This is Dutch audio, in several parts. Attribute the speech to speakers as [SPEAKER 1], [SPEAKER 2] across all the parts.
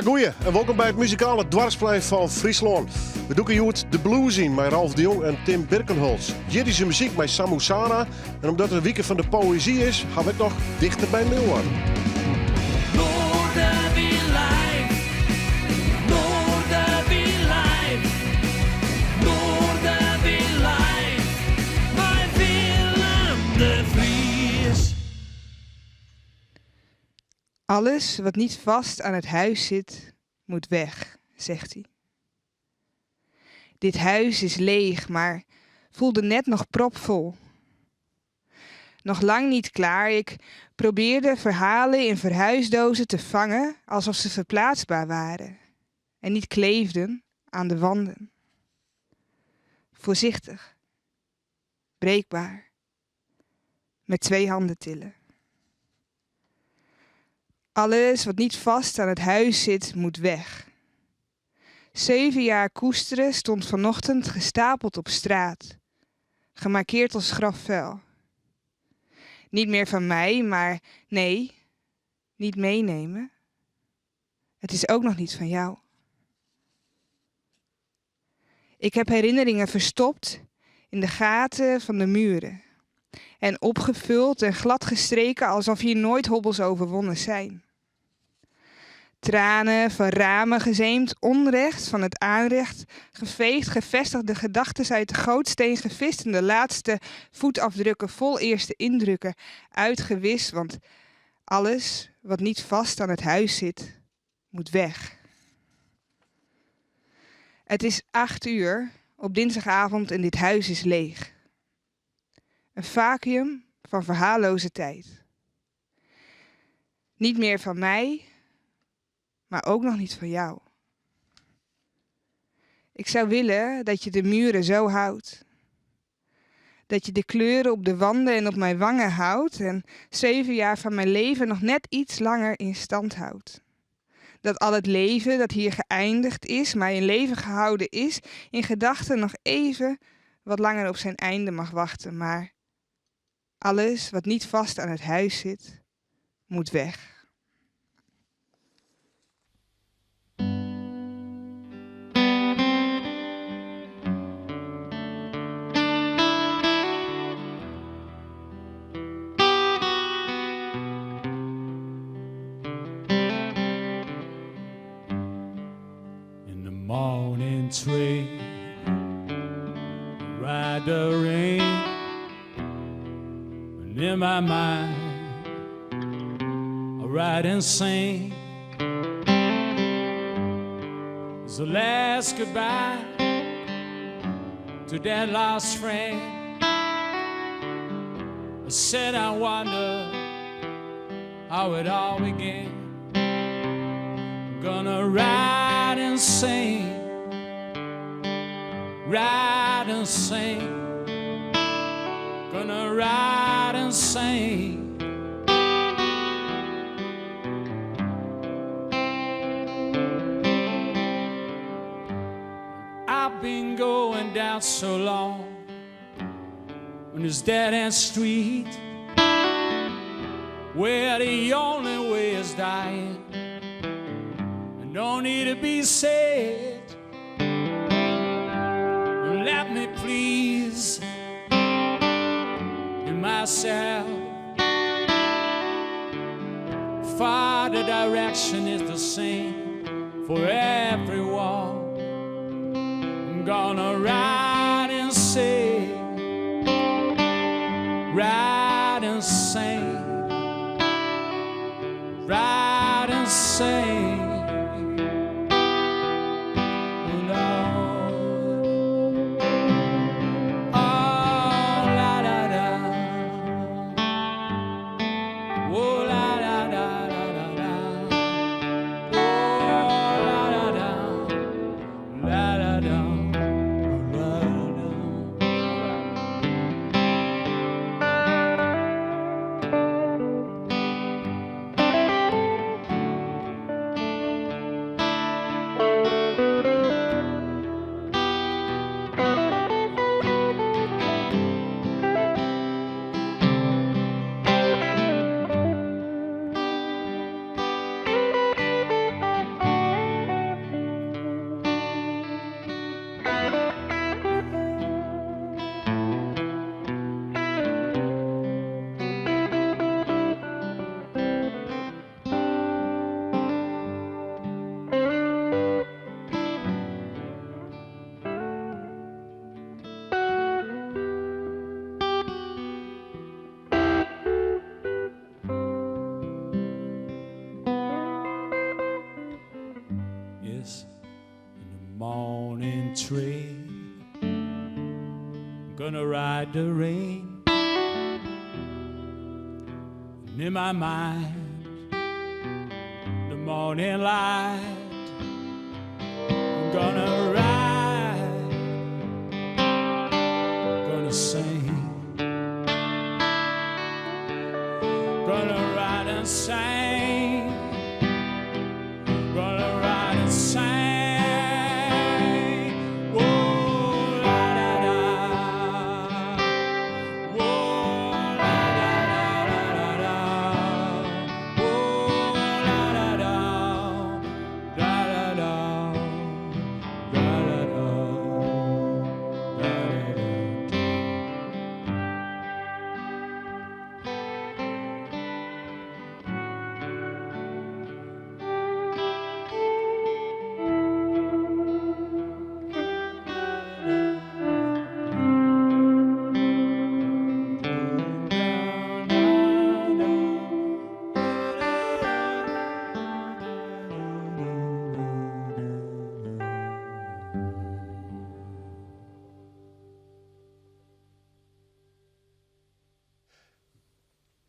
[SPEAKER 1] Goeie en welkom bij het muzikale dwarsplein van Friesland. We doen hier de blues in met Ralf de Jong en Tim Birkenholz. Jiddische muziek met Samu Sana. En omdat het een weekend van de poëzie is, gaan we het nog dichter bij Leeuwarden.
[SPEAKER 2] Alles wat niet vast aan het huis zit, moet weg, zegt hij. Dit huis is leeg, maar voelde net nog propvol. Nog lang niet klaar, ik probeerde verhalen in verhuisdozen te vangen alsof ze verplaatsbaar waren en niet kleefden aan de wanden. Voorzichtig, breekbaar, met 2 handen tillen. Alles wat niet vast aan het huis zit, moet weg. 7 jaar koesteren stond vanochtend gestapeld op straat, gemarkeerd als grafvuil. Niet meer van mij, maar nee, niet meenemen. Het is ook nog niet van jou. Ik heb herinneringen verstopt in de gaten van de muren en opgevuld en gladgestreken alsof hier nooit hobbels overwonnen zijn. Tranen van ramen gezeemd, onrecht van het aanrecht, geveegd, gevestigde gedachten uit de gootsteen gevist en de laatste voetafdrukken vol eerste indrukken uitgewist, want alles wat niet vast aan het huis zit, moet weg. Het is 8 uur op dinsdagavond en dit huis is leeg. Een vacuüm van verhaalloze tijd. Niet meer van mij, maar ook nog niet van jou. Ik zou willen dat je de muren zo houdt. Dat je de kleuren op de wanden en op mijn wangen houdt en 7 jaar van mijn leven nog net iets langer in stand houdt. Dat al het leven dat hier geëindigd is, maar in leven gehouden is, in gedachten nog even wat langer op zijn einde mag wachten, maar alles wat niet vast aan het huis zit, moet weg.
[SPEAKER 3] In the morning train, ride the rain. And in my mind, I ride and sing. It's the last goodbye to that lost friend. I said I wonder how it all began. I'm gonna ride and sing, ride and sing. Gonna ride and sing. I've been going down so long on this dead-end street where the only way is dying and no need to be said. Let me please myself, for the direction is the same for everyone. I'm gonna ride and sing, ride and sing, ride and sing. blueberries in the morning train. I'm gonna ride the rain. And in my mind, the morning light. I'm gonna ride, gonna sing, gonna ride and sing, gonna ride and sing. Whoa, la da da, whoa, la da da da da, whoa, la da da, da da da, da da da, da da da.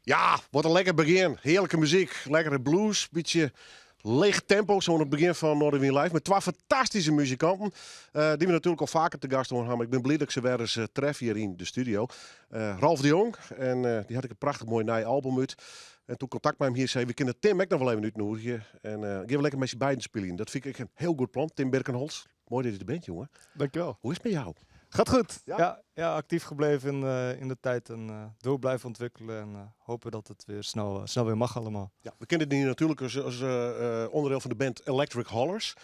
[SPEAKER 1] Ja, wat een lekker begin. Heerlijke muziek, lekkere blues, beetje leeg tempo, zo aan het begin van Noorderwind Live. Met twee fantastische muzikanten, die we natuurlijk al vaker te gast hebben. Maar ik ben blij dat ik ze weer eens tref hier in de studio. Ralf de Jong, en die had ik een prachtig mooi nieuw album uit. En toen contact met hem hier zei, we kunnen Tim ook nog wel even uitnodigen. En ik heb lekker met z'n beiden spelen. Dat vind ik een heel goed plan. Tim Birkenholz, mooi dat je er bent, jongen.
[SPEAKER 4] Dankjewel.
[SPEAKER 1] Hoe is het met jou?
[SPEAKER 4] Gaat goed.
[SPEAKER 1] Ja?
[SPEAKER 4] Ja, actief gebleven in de tijd en door blijven ontwikkelen. En hopen dat het weer snel weer mag allemaal.
[SPEAKER 1] Ja, we kennen die natuurlijk als onderdeel van de band Electric Hollers.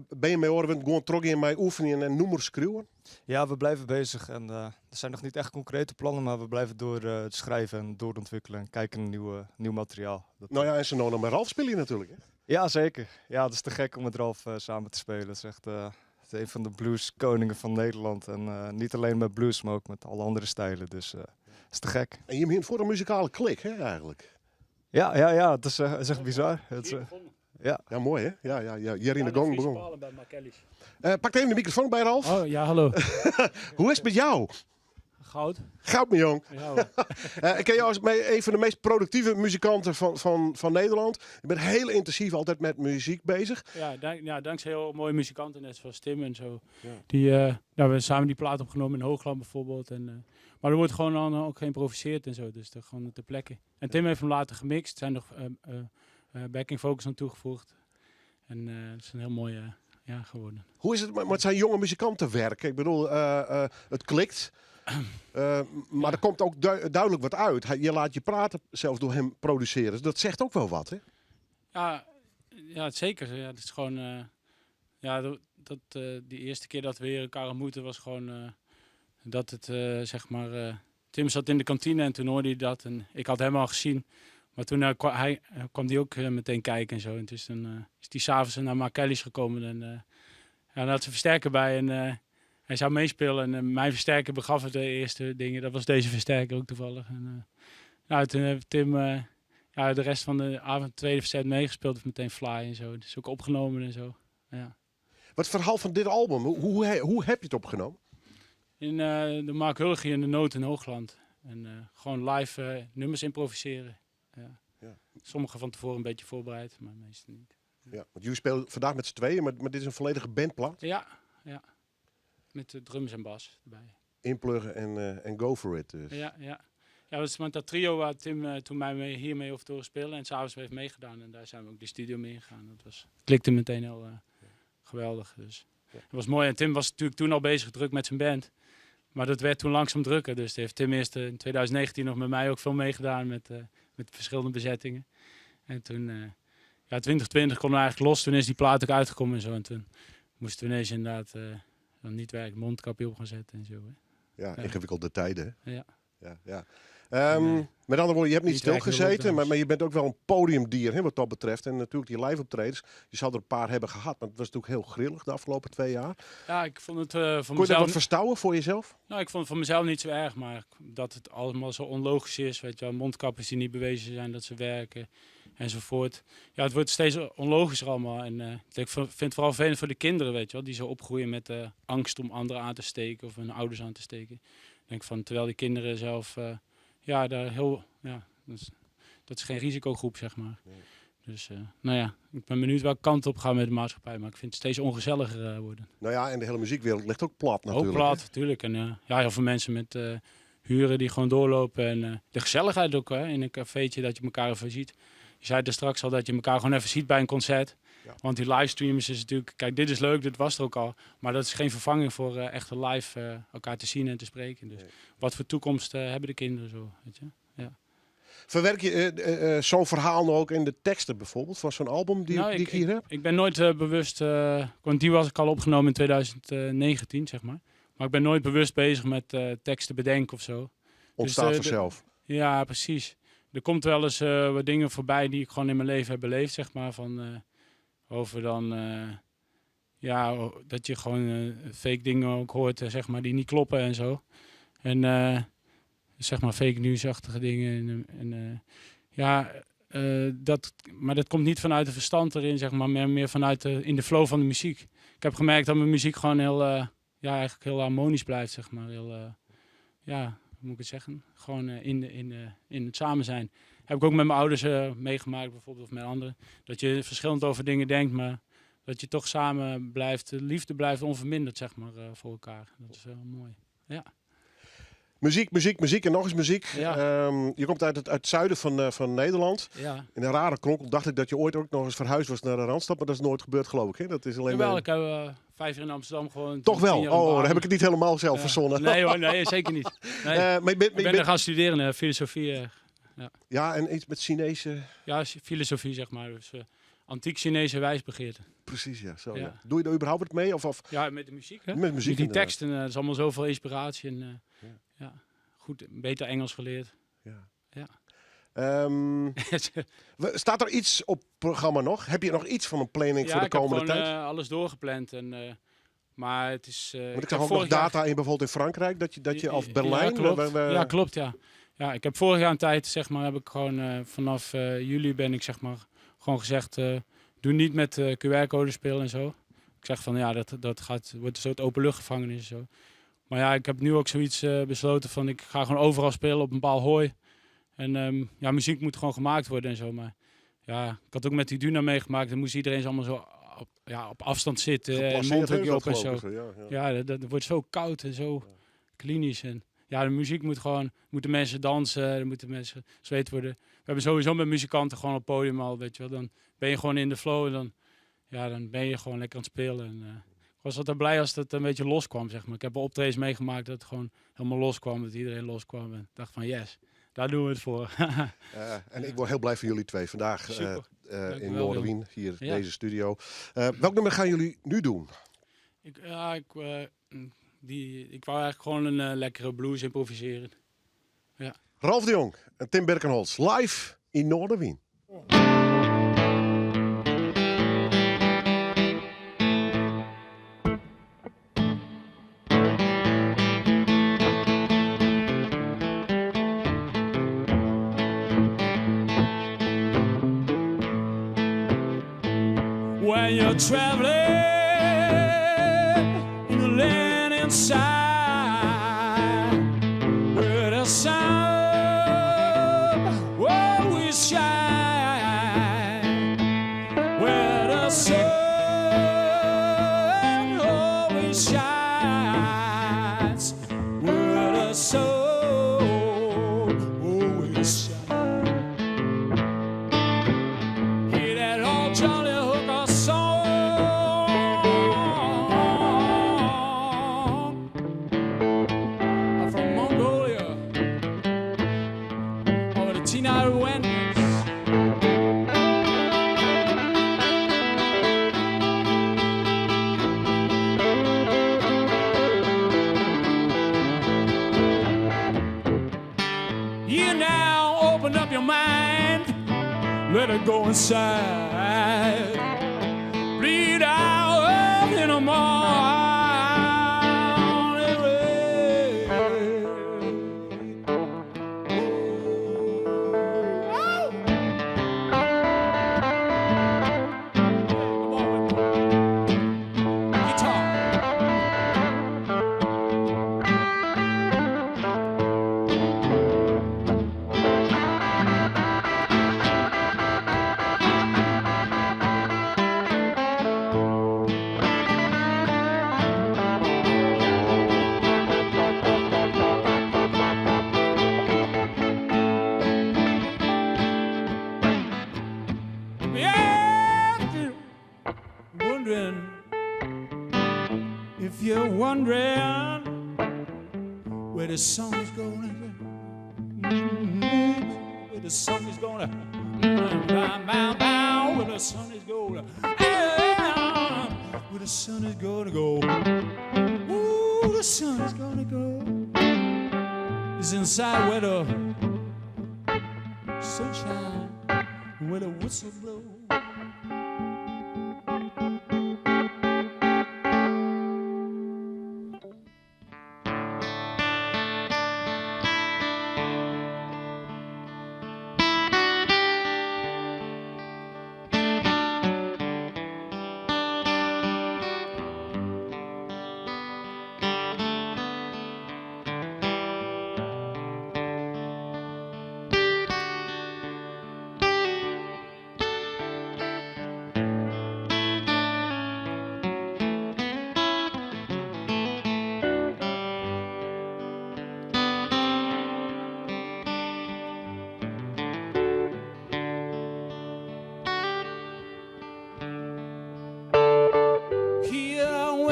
[SPEAKER 1] Ben je mee horen, gewoon terug in mijn oefeningen en noem maar schreeuwen?
[SPEAKER 4] Ja, we blijven bezig. En er zijn nog niet echt concrete plannen, maar we blijven door schrijven en doorontwikkelen. En kijken naar nieuw materiaal.
[SPEAKER 1] Nou ja, en ze nou nog met Ralf spelen natuurlijk. Hè?
[SPEAKER 4] Ja, zeker. Ja, het is te gek om met Ralf samen te spelen. Het is echt het is een van de blueskoningen van Nederland. En niet alleen met blues, maar ook met alle andere stijlen. Dus het is te gek.
[SPEAKER 1] En je begint voor een muzikale klik, hè, eigenlijk.
[SPEAKER 4] Ja, het is echt bizar. Het is, ja.
[SPEAKER 1] Ja, mooi hè? Ja. Hier in de gong begon.
[SPEAKER 3] bij Markellis.
[SPEAKER 1] Pak even de microfoon bij Ralf.
[SPEAKER 3] Oh ja, hallo.
[SPEAKER 1] Hoe is het met jou?
[SPEAKER 3] Goud.
[SPEAKER 1] Goud, mijn jong.
[SPEAKER 3] Ja, hoor.
[SPEAKER 1] Ik ken jou als een van de meest productieve muzikanten van Nederland. Je bent heel intensief altijd met muziek bezig.
[SPEAKER 3] Ja, dankzij heel mooie muzikanten, net zoals Tim en zo.
[SPEAKER 1] Ja.
[SPEAKER 3] Die, we hebben samen die plaat opgenomen in Hoogland bijvoorbeeld. En, maar er wordt gewoon dan ook geïmproviseerd en zo, dus gewoon ter plekke. En Tim heeft hem later gemixt, er zijn nog backing vocals aan toegevoegd. En het is een heel mooi geworden.
[SPEAKER 1] Hoe is het met zijn jonge muzikanten werken? Ik bedoel, het klikt. Maar er komt ook duidelijk wat uit. Je laat je praten, zelfs door hem produceren. Dus dat zegt ook wel wat, hè?
[SPEAKER 3] Ja, zeker. Ja, het is gewoon... die eerste keer dat we weer elkaar ontmoeten was gewoon... dat het, Tim zat in de kantine en toen hoorde hij dat. En ik had hem al gezien. Maar toen kwam hij ook meteen kijken en zo. En dus dan is hij s'avonds naar Markellis gekomen. En dan had ze een versterker bij en... hij zou meespelen en mijn versterker begaf het de eerste dingen. Dat was deze versterker ook toevallig. En, toen heeft Tim de rest van de avond, tweede verzet meegespeeld. Of meteen fly en zo. Dus ook opgenomen en zo. Ja.
[SPEAKER 1] Wat is het verhaal van dit album? Hoe heb je het opgenomen?
[SPEAKER 3] In de Mark Hulge in de Noot in Hoogland. En gewoon live nummers improviseren. Ja. Sommige van tevoren een beetje voorbereid, maar meestal niet.
[SPEAKER 1] Ja, want jullie spelen vandaag met z'n tweeën, maar dit is een volledige bandplaat.
[SPEAKER 3] Ja. Met de drums en bas erbij.
[SPEAKER 1] Inpluggen en go for it. Dus.
[SPEAKER 3] Ja, dat is met dat trio waar Tim toen mij hiermee over te spelen en s'avonds heeft meegedaan. En daar zijn we ook de studio mee ingegaan. Dat klikte meteen heel geweldig. Dus. Dat was mooi. En Tim was natuurlijk toen al bezig druk met zijn band. Maar dat werd toen langzaam drukker. Dus heeft Tim eerst in 2019 nog met mij ook veel meegedaan met verschillende bezettingen. En toen, 2020 kwam hij eigenlijk los. Toen is die plaat ook uitgekomen en zo. En toen moesten we ineens inderdaad... dan niet werk, mondkapje op gaan zetten en zo. Hè.
[SPEAKER 1] Ja, ingewikkelde tijden. Hè?
[SPEAKER 3] Ja.
[SPEAKER 1] Met andere woorden, je hebt niet stilgezeten,
[SPEAKER 3] lockdowns.
[SPEAKER 1] maar je bent ook wel een podiumdier, hè, wat dat betreft. En natuurlijk die live optredens, je zou er een paar hebben gehad, maar het was natuurlijk heel grillig de afgelopen 2 jaar.
[SPEAKER 3] Ja, ik vond het
[SPEAKER 1] Kon
[SPEAKER 3] voor
[SPEAKER 1] je dat
[SPEAKER 3] mezelf...
[SPEAKER 1] wat verstouwen voor jezelf?
[SPEAKER 3] Nou, ik vond het voor mezelf niet zo erg, maar dat het allemaal zo onlogisch is. Weet je wel, mondkapjes die niet bewezen zijn dat ze werken. enzovoort. Ja, het wordt steeds onlogischer allemaal. En ik vind het vooral vervelend voor de kinderen, weet je wel, die zo opgroeien met angst om anderen aan te steken of hun ouders aan te steken. Ik denk van, terwijl die kinderen zelf, daar heel, dat is geen risicogroep, zeg maar.
[SPEAKER 1] Nee.
[SPEAKER 3] Dus nou ja, ik ben benieuwd welke kant op gaan met de maatschappij, maar ik vind het steeds ongezelliger worden.
[SPEAKER 1] Nou ja, en de hele muziekwereld ligt ook plat natuurlijk.
[SPEAKER 3] Ook plat, natuurlijk. En heel veel mensen met huren die gewoon doorlopen. En de gezelligheid ook, hè, in een cafeetje, dat je elkaar even ziet. Je zei er straks al dat je elkaar gewoon even ziet bij een concert.
[SPEAKER 1] Ja.
[SPEAKER 3] Want die livestreams is natuurlijk, kijk, dit is leuk, dit was er ook al. Maar dat is geen vervanging voor echt live elkaar te zien en te spreken. Dus
[SPEAKER 1] Nee.
[SPEAKER 3] wat voor toekomst hebben de kinderen zo, weet je? Ja.
[SPEAKER 1] Verwerk je zo'n verhaal nou ook in de teksten bijvoorbeeld van zo'n album die ik hier heb?
[SPEAKER 3] Ik ben nooit bewust, want die was ik al opgenomen in 2019, zeg maar. Maar ik ben nooit bewust bezig met teksten bedenken of zo.
[SPEAKER 1] Ontstaat
[SPEAKER 3] Dus,
[SPEAKER 1] vanzelf.
[SPEAKER 3] Ja, precies. Er komt wel eens wat dingen voorbij die ik gewoon in mijn leven heb beleefd, zeg maar. Van, over dan, dat je gewoon fake dingen ook hoort, zeg maar, die niet kloppen en zo. En zeg maar fake nieuwsachtige dingen. Maar dat komt niet vanuit de verstand erin, zeg maar, meer vanuit in de flow van de muziek. Ik heb gemerkt dat mijn muziek gewoon eigenlijk heel harmonisch blijft, zeg maar. Heel, hoe moet ik het zeggen? Gewoon in het samen zijn. Heb ik ook met mijn ouders meegemaakt, bijvoorbeeld, of met anderen. Dat je verschillend over dingen denkt, maar dat je toch samen blijft. De liefde blijft onverminderd, zeg maar, voor elkaar. Dat is wel mooi. Ja.
[SPEAKER 1] Muziek en nog eens muziek.
[SPEAKER 3] Ja.
[SPEAKER 1] Je komt uit het zuiden van Nederland.
[SPEAKER 3] Ja.
[SPEAKER 1] In een rare kronkel dacht ik dat je ooit ook nog eens verhuisd was naar de Randstad, maar dat is nooit gebeurd, geloof ik. Hè? Dat is alleen
[SPEAKER 3] Jawel, ik heb 5 jaar in Amsterdam gewoon.
[SPEAKER 1] Toch wel?
[SPEAKER 3] 10 jaar in
[SPEAKER 1] Oh, dan
[SPEAKER 3] Baden.
[SPEAKER 1] heb ik het niet helemaal zelf verzonnen.
[SPEAKER 3] Nee hoor, nee, zeker niet. Nee.
[SPEAKER 1] Maar
[SPEAKER 3] Ik ben er gaan studeren, filosofie.
[SPEAKER 1] Ja, en iets met Chinese...
[SPEAKER 3] Ja, filosofie zeg maar. Dus antiek Chinese wijsbegeerte.
[SPEAKER 1] Precies, ja. Zo,
[SPEAKER 3] Ja.
[SPEAKER 1] ja. Doe je er überhaupt wat mee? Of
[SPEAKER 3] Ja, met de muziek hè?
[SPEAKER 1] met muziek
[SPEAKER 3] Met die
[SPEAKER 1] inderdaad.
[SPEAKER 3] teksten, dat is allemaal zoveel inspiratie. En, goed, beter Engels geleerd.
[SPEAKER 1] Ja.
[SPEAKER 3] Ja.
[SPEAKER 1] Staat er iets op programma nog? Heb je nog iets van een planning voor de komende
[SPEAKER 3] ik heb
[SPEAKER 1] tijd?
[SPEAKER 3] gewoon alles doorgepland. Maar het is...
[SPEAKER 1] Want ik zag ook nog data in bijvoorbeeld in Frankrijk, dat je of Berlijn...
[SPEAKER 3] Ja, klopt. Ja, klopt, ja. Ja, ik heb vorig jaar een tijd, zeg maar, heb ik gewoon vanaf juli ben ik, zeg maar, gewoon gezegd, doe niet met QR-code spelen en zo. Ik zeg van, ja, dat wordt een soort openluchtgevangenis en zo. Maar ja, ik heb nu ook zoiets besloten van, ik ga gewoon overal spelen op een paal hooi. En muziek moet gewoon gemaakt worden en zo. Maar ja, ik had ook met die Duna meegemaakt, dan moest iedereen allemaal zo op afstand zitten, en mondhoekje op en zo. Ja, dat wordt zo koud en zo klinisch. En ja, de muziek moeten mensen dansen, er moeten mensen zweet worden. We hebben sowieso met muzikanten gewoon op het podium al, weet je wel. Dan ben je gewoon in de flow en dan ben je gewoon lekker aan het spelen. En, ik was altijd blij als het een beetje loskwam, zeg maar. Ik heb wel optredens meegemaakt dat het gewoon helemaal loskwam, dat iedereen loskwam. En dacht van yes, daar doen we het voor.
[SPEAKER 1] En ik word heel blij van jullie twee vandaag in
[SPEAKER 3] wel,
[SPEAKER 1] Noorderwien, hier
[SPEAKER 3] Ja.
[SPEAKER 1] deze studio. Welk nummer gaan jullie nu doen?
[SPEAKER 3] Ik wou eigenlijk gewoon een lekkere blues improviseren.
[SPEAKER 1] Ralf de Jong en Tim Birkenholz, live in Noorderwien.
[SPEAKER 3] When you're traveling in the land inside, where the sun always shine, where the sun always shines, where the sun always shines. Hear that old Johnny Hooker song from Mongolia over the Tina Wenders. You now open up your mind, let it go inside. Bleed out in the morning rain. Oh.
[SPEAKER 5] wondering, if you're wondering where the sun is gonna go, where the sun is gonna, where the sun is gonna, where the sun is gonna go, ooh, the sun is gonna go, is inside where the sunshine, where the whistle blows.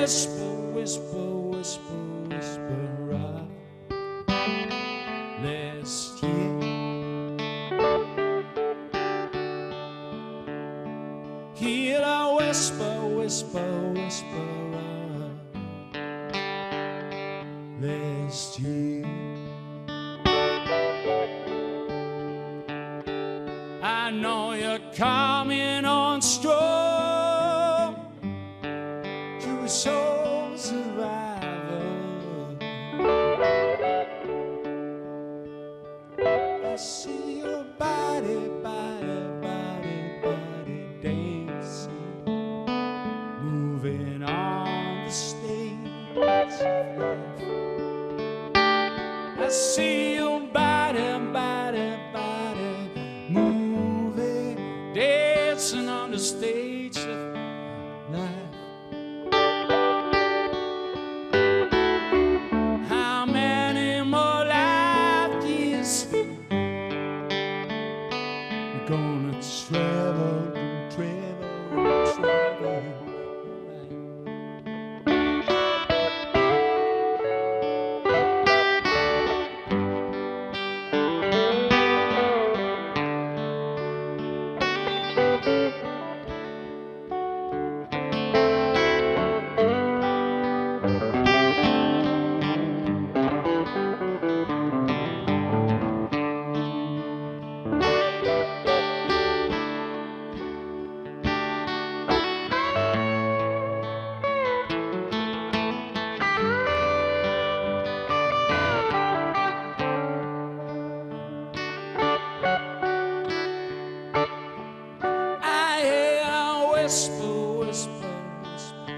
[SPEAKER 5] Whisper, whisper, whisper, whisper of last year. Hear a whisper, whisper, whisper of last year. I know you're coming on strong. You were soul survivor. I see your body, body, body, body dancing, moving on the stage of life. I see your body, body, body, moving, dancing on the stage of life. Gonna travel, travel, travel. Whisper, whisper, whisper.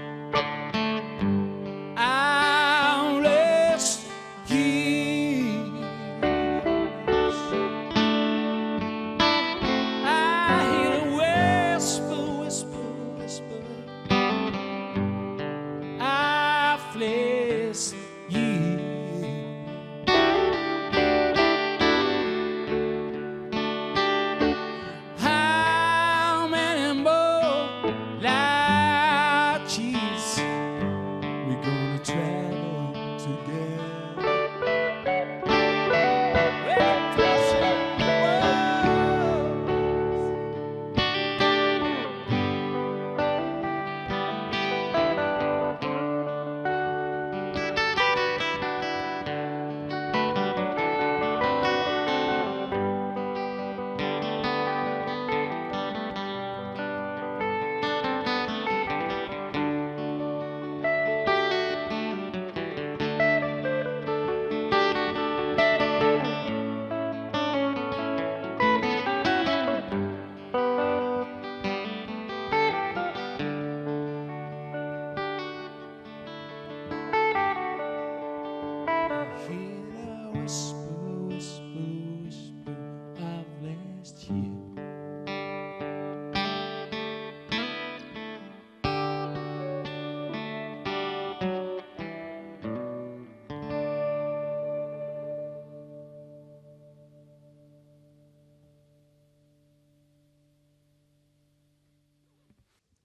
[SPEAKER 5] I'll rest here. I hear a whisper, whisper, whisper. I've blessed you. How many more lives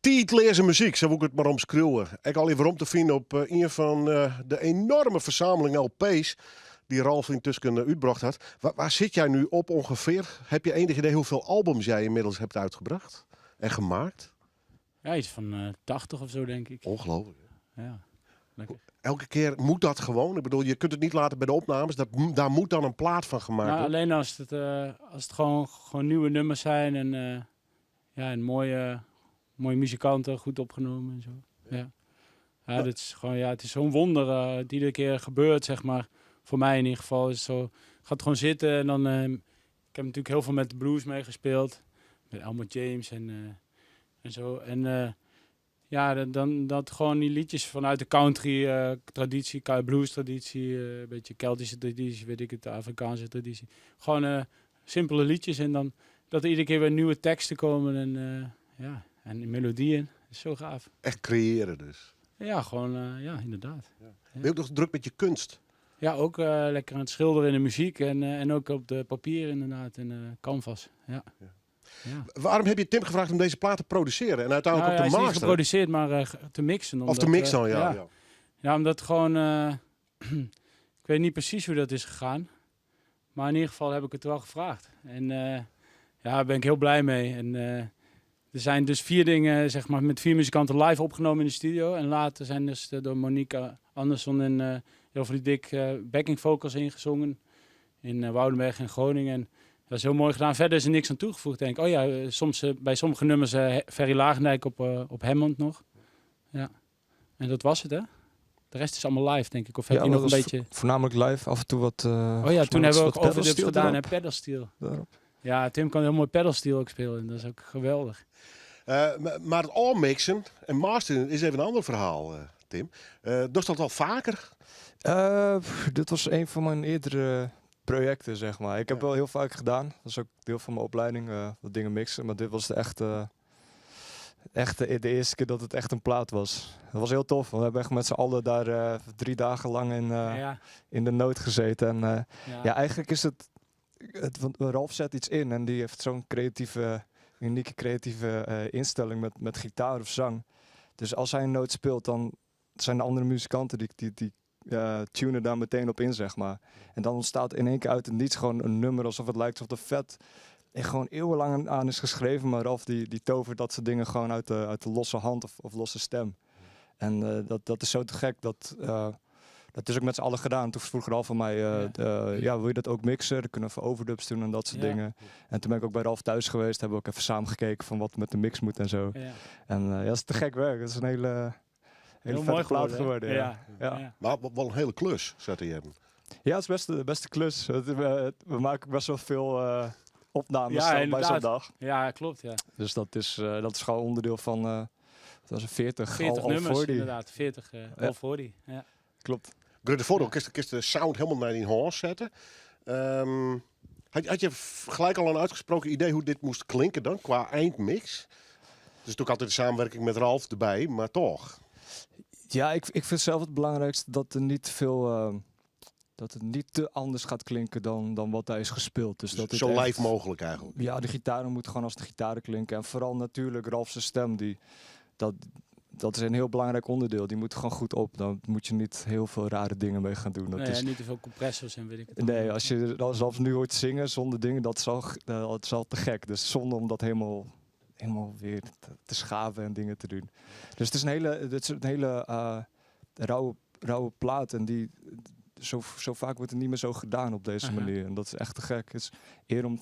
[SPEAKER 1] Tijdleerse muziek, zo wil ik het maar omschreeuwen. Ik al even om te vinden op een van de enorme verzameling LP's die Ralf intussen uitgebracht had. Waar zit jij nu op ongeveer? Heb je enig idee hoeveel albums jij inmiddels hebt uitgebracht en gemaakt?
[SPEAKER 3] Ja, iets van 80 of zo, denk ik.
[SPEAKER 1] Ongelooflijk.
[SPEAKER 3] Ja, lekker.
[SPEAKER 1] Elke keer moet dat gewoon. Ik bedoel, je kunt het niet laten bij de opnames. Daar moet dan een plaat van gemaakt
[SPEAKER 3] Nou,
[SPEAKER 1] worden.
[SPEAKER 3] alleen als het gewoon nieuwe nummers zijn en mooie muzikanten, goed opgenomen en zo. Ja. Ja, dit is gewoon, het is zo'n wonder die iedere keer gebeurt, zeg maar. Voor mij in ieder geval is het zo. Gaat gewoon zitten en dan. Ik heb natuurlijk heel veel met de blues meegespeeld, met Elmore James en zo. En dan dat gewoon die liedjes vanuit de country traditie, blues traditie, een beetje Keltische traditie, weet ik het, de Afrikaanse traditie. Gewoon simpele liedjes en dan dat er iedere keer weer nieuwe teksten komen en melodieën. Dat is zo gaaf.
[SPEAKER 1] Echt creëren dus.
[SPEAKER 3] Ja, gewoon, inderdaad.
[SPEAKER 1] Ben je ook nog druk met je kunst?
[SPEAKER 3] Ja, ook lekker aan het schilderen in de muziek en ook op de papier inderdaad en canvas. Ja.
[SPEAKER 1] Waarom heb je Tim gevraagd om deze plaat te produceren en uiteindelijk
[SPEAKER 3] Hij
[SPEAKER 1] op
[SPEAKER 3] is
[SPEAKER 1] te
[SPEAKER 3] niet
[SPEAKER 1] masteren?
[SPEAKER 3] geproduceerd, maar te mixen.
[SPEAKER 1] Of te mixen dan, ja.
[SPEAKER 3] Ja, omdat gewoon... ik weet niet precies hoe dat is gegaan. Maar in ieder geval heb ik het wel gevraagd. En daar ben ik heel blij mee. En er zijn dus 4 dingen, zeg maar, met 4 muzikanten live opgenomen in de studio. En later zijn dus door Monique Anderson en Joffrey Dick backing vocals ingezongen. In Woudenberg en Groningen. En dat is heel mooi gedaan. Verder is er niks aan toegevoegd, denk ik. Oh ja, soms bij sommige nummers Ferry Lagendijk op Hammond nog. Ja. En dat was het, hè? De rest is allemaal live, denk ik. Of heb je nog een beetje...
[SPEAKER 4] Voornamelijk live, af en toe wat...
[SPEAKER 3] toen hebben we ook overdubs
[SPEAKER 4] pedalsteel
[SPEAKER 3] gedaan
[SPEAKER 4] erop.
[SPEAKER 3] en pedalsteel.
[SPEAKER 4] Daarop.
[SPEAKER 3] Ja, Tim kan heel mooi pedalsteel ook spelen. En dat is ook geweldig.
[SPEAKER 1] Maar het all-mixen en masteren is even een ander verhaal, Tim. Doe je dat al vaker?
[SPEAKER 4] Dit was een van mijn eerdere projecten, zeg maar. Ik heb wel heel vaak gedaan. Dat is ook deel van mijn opleiding, wat dingen mixen. Maar dit was de de eerste keer dat het echt een plaat was. Dat was heel tof. We hebben echt met z'n allen daar 3 dagen lang in de nood gezeten. En eigenlijk is het want Ralf zet iets in en die heeft zo'n unieke creatieve instelling met gitaar of zang. Dus als hij een noot speelt, dan zijn de andere muzikanten die tunen daar meteen op in, zeg maar. En dan ontstaat in één keer uit het niets gewoon een nummer alsof het lijkt alsof de vet en gewoon eeuwenlang aan is geschreven. Maar Ralf die tovert dat soort dingen gewoon uit de losse hand of losse stem. En dat is zo te gek. Dat is ook met z'n allen gedaan. Toen vroeg Ralf van mij, wil je dat ook mixen? Dan kunnen we even overdubs doen en dat soort dingen. En toen ben ik ook bij Ralf thuis geweest. Hebben we ook even samen gekeken van wat met de mix moet en zo. Ja. En dat is te gek werk. Dat is een hele vette plaat geworden. Ja.
[SPEAKER 1] Maar wel een hele klus, zat hij in.
[SPEAKER 4] Ja, het is best de klus. We maken best wel veel opnames bij zo'n dag.
[SPEAKER 3] Ja, klopt. Ja.
[SPEAKER 4] Dus dat is gewoon onderdeel van... dat was een 40
[SPEAKER 3] nummers,
[SPEAKER 4] all
[SPEAKER 3] inderdaad. 40 all 40. Ja.
[SPEAKER 4] Klopt.
[SPEAKER 1] Grut de foto, kun je de sound helemaal naar die horse zetten. Had je gelijk al een uitgesproken idee hoe dit moest klinken dan, qua eindmix? Dus natuurlijk altijd de samenwerking met Ralf erbij, maar toch.
[SPEAKER 4] Ja, ik vind zelf het belangrijkste dat er niet veel... dat het niet te anders gaat klinken dan wat daar is gespeeld. Dus dat
[SPEAKER 1] zo live mogelijk eigenlijk.
[SPEAKER 4] Ja, de gitaren moeten gewoon als de gitaren klinken. En vooral natuurlijk Ralf's stem, dat is een heel belangrijk onderdeel. Die moet gewoon goed op. Dan moet je niet heel veel rare dingen mee gaan doen.
[SPEAKER 3] Niet te veel compressors en weet ik het.
[SPEAKER 4] Nee, als je zelfs nu hoort zingen zonder dingen, dat is al te gek. Dus zonder om dat helemaal weer te schaven en dingen te doen. Dus het is een hele rauwe plaat. En zo vaak wordt het niet meer zo gedaan op deze manier. En dat is echt te gek. Het is eer om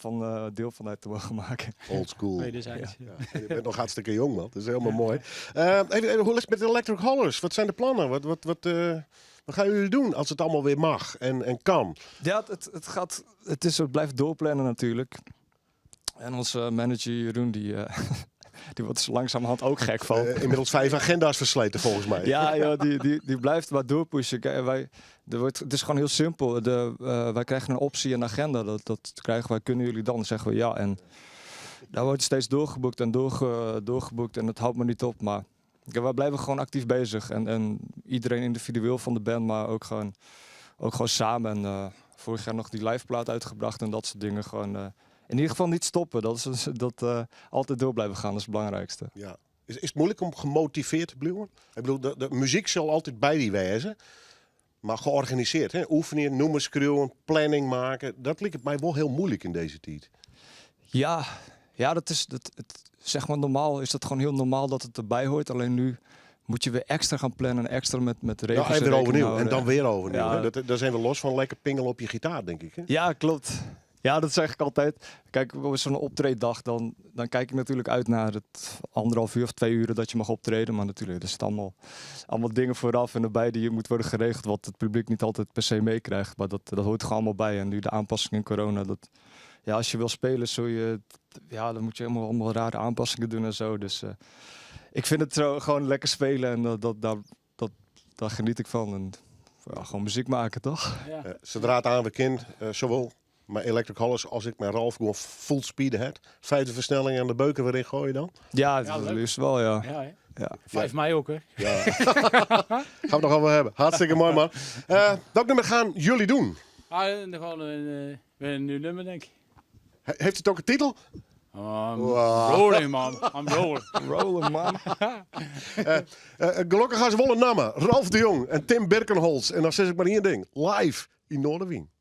[SPEAKER 4] deel van uit te mogen maken.
[SPEAKER 1] Old school.
[SPEAKER 3] Wederzijds.
[SPEAKER 1] Ja. Je bent nog hartstikke jong, man. Dat is helemaal mooi. Even, hoe is het met de Electric Hollers? Wat zijn de plannen? Wat gaan jullie doen als het allemaal weer mag en kan?
[SPEAKER 4] Ja, het blijft doorplannen natuurlijk. En onze manager Jeroen, die wordt dus langzamerhand ook gek van.
[SPEAKER 1] Inmiddels 5 agenda's versleten volgens mij.
[SPEAKER 4] Ja, die blijft maar doorpushen. Het is gewoon heel simpel. Wij krijgen een optie, een agenda. Dat krijgen wij. Kunnen jullie dan? Dan zeggen we ja. En daar wordt steeds doorgeboekt en doorgeboekt. En dat houdt me niet op. Maar wij blijven gewoon actief bezig. En iedereen individueel van de band, maar ook gewoon samen. En vorig jaar nog die liveplaat uitgebracht en dat soort dingen. Gewoon in ieder geval niet stoppen. Dat altijd door blijven gaan, dat is het belangrijkste.
[SPEAKER 1] Ja. Is het moeilijk om gemotiveerd te blijven? Ik bedoel, de muziek zal altijd bij die wezen. Maar georganiseerd, hè? Oefenen, noemen, schreeuwen, planning maken. Dat lijkt mij wel heel moeilijk in deze tijd.
[SPEAKER 4] Ja, zeg maar normaal is dat gewoon heel normaal dat het erbij hoort. Alleen nu moet je weer extra gaan plannen, extra met regels
[SPEAKER 1] Ja, en weer
[SPEAKER 4] rekening
[SPEAKER 1] overnieuw.
[SPEAKER 4] houden.
[SPEAKER 1] En dan weer overnieuw.
[SPEAKER 4] Ja.
[SPEAKER 1] Hè? Daar zijn we los van lekker pingelen op je gitaar, denk ik. Hè?
[SPEAKER 4] Ja, klopt. Ja, dat zeg ik altijd. Kijk, op zo'n optreeddag, dan kijk ik natuurlijk uit naar het 1,5 uur of 2 uur dat je mag optreden. Maar natuurlijk, er zitten allemaal dingen vooraf en erbij die moet worden geregeld, wat het publiek niet altijd per se meekrijgt. Maar dat hoort er gewoon allemaal bij. En nu de aanpassing in corona, ja, als je wil spelen, dan moet je allemaal rare aanpassingen doen en zo. Dus ik vind het zo gewoon lekker spelen en daar geniet ik van. En ja, gewoon muziek maken, toch?
[SPEAKER 3] Ja.
[SPEAKER 1] Zodra het aan kind, zowel met Electric Hollis als ik met Ralf gewoon full speed had. 5e versnelling aan de beuken weer in gooien dan.
[SPEAKER 4] Ja,
[SPEAKER 3] Ja,
[SPEAKER 4] dat
[SPEAKER 3] leuk.
[SPEAKER 4] is wel, ja.
[SPEAKER 3] Ja, hè?
[SPEAKER 4] Ja.
[SPEAKER 3] 5 mei ook, hè?
[SPEAKER 1] Ja. Gaan we nog over hebben. Hartstikke mooi, man. Welk nummer gaan jullie doen?
[SPEAKER 3] Gewoon een nieuw nummer, denk ik.
[SPEAKER 1] Heeft het ook een titel? Wow.
[SPEAKER 3] Rolling, man. I'm rolling.
[SPEAKER 4] Rollen, man.
[SPEAKER 1] Gelukkig gaan ze wel een namen. Ralf de Jong en Tim Birkenholz. En dan zeg ik maar één ding. Live in Noorderwien.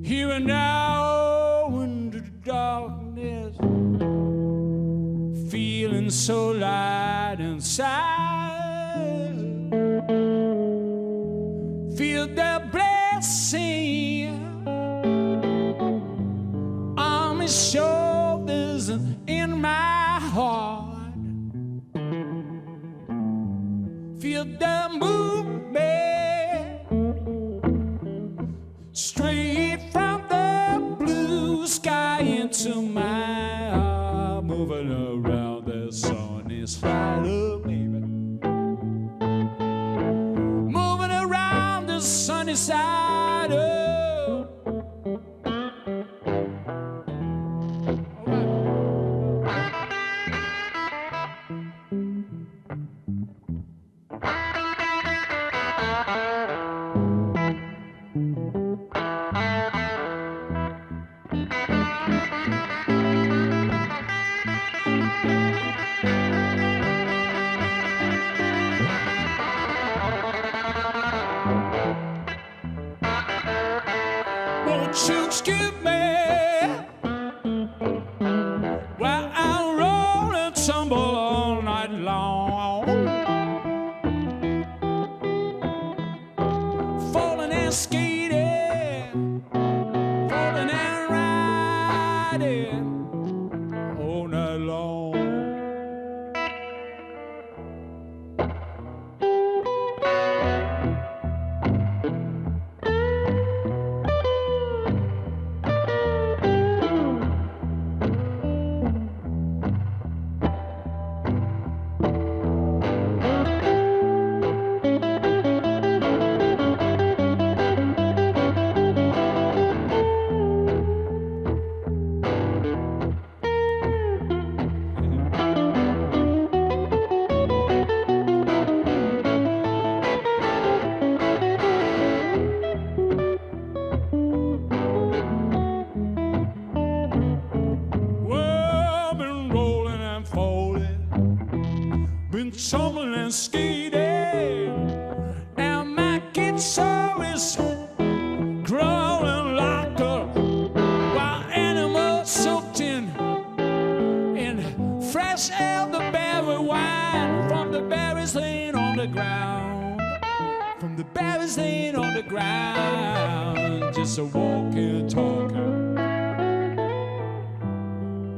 [SPEAKER 5] Here and now into the darkness, feeling so light inside. Feel the blessing on my shoulders and in my heart. Feel the movement straight from the blue sky into my heart. Moving around, the sun is right up, baby. Moving around, the sunny side up. Won't you excuse me while I roll and tumble all night long, falling and skating, falling and riding all night long. Well, been rolling and falling, been tumbling and skating, and my guitar is growling like a wild animal soaked in fresh elderberry wine from the berries laying on the ground, from the berries laying on the ground, just a walking, talking.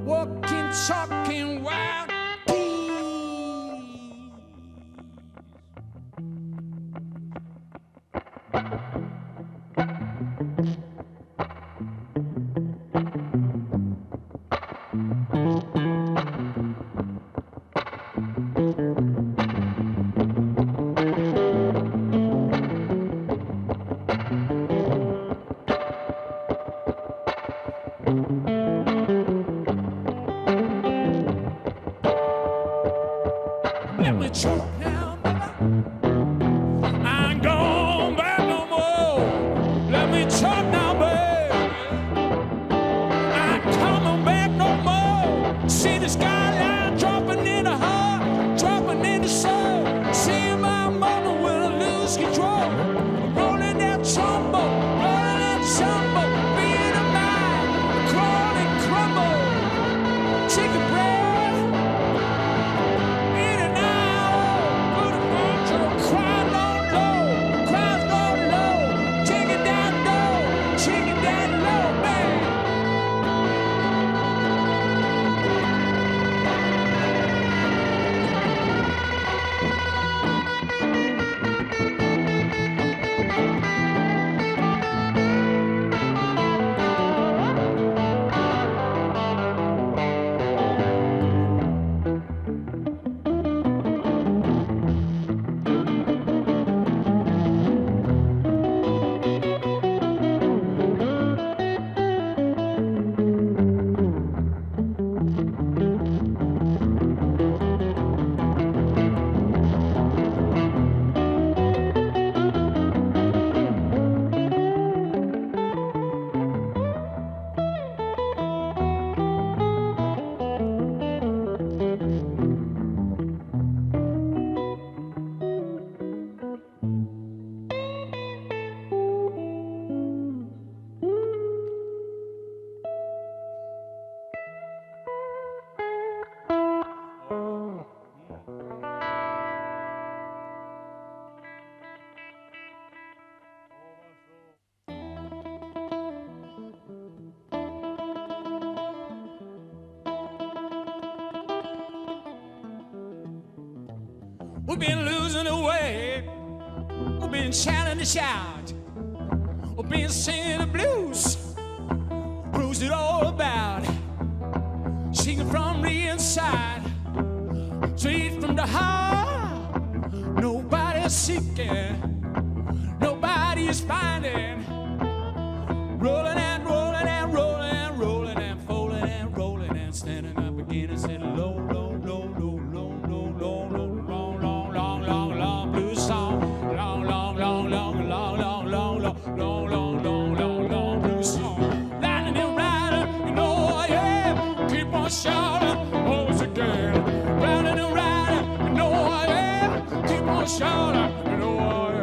[SPEAKER 5] Walking, talking, wild geese. Let me choke now, baby. I ain't going back no more. Let me choke now, baby. I ain't coming back no more. See the skyline dropping in the heart, dropping in the soul. See my mama will lose control. Rolling that tumble, rolling that tumble. Being a man, crawl and crumble. Take a breath. In and out, good control. Cry down low, cries down low. Take it down low, take it down low, man. We've been losing the way. We've been shouting to shout. We've been singing the blues. Who's it all about? Singing from the inside, straight from the heart. Nobody's seeking, nobody's finding. Rolling and rolling and rolling and rolling and folding and rolling and standing up again and saying low, low, low, low, low, low, low, low, long, long, long, long, long blues song. Long, long, long, long, long, long, long, long, long, long, long, long, long blues song. Lightning and riding, you know I am. Keep on shouting, always again. Riding and riding, you know I am. Keep on shouting, you know I am.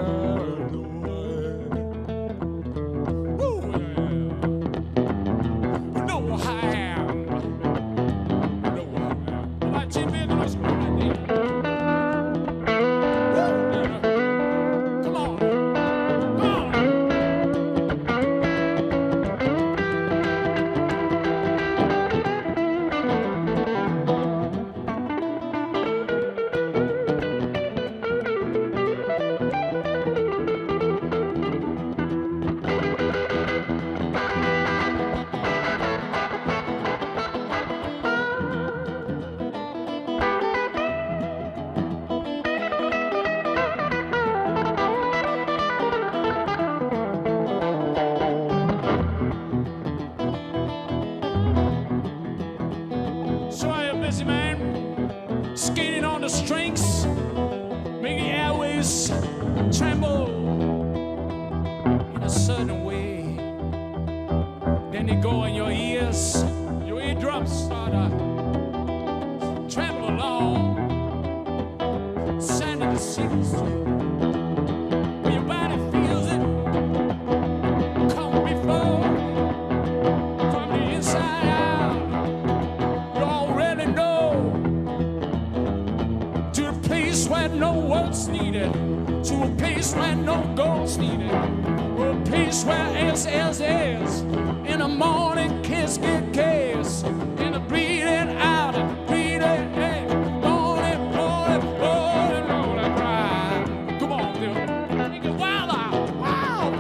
[SPEAKER 5] Skating on the strings, make the airways tremble in a certain way. Then they go in your ears, your eardrums start to tremble along, sending the signals when your body feels it come before from the inside out. You already know. Where no words needed, to a place where no goals needed, or a place where is, in the morning kiss get kiss, in the breathing out and breathing in, morning, morning, morning, morning cry. Come on, dude, make it wild out, wow.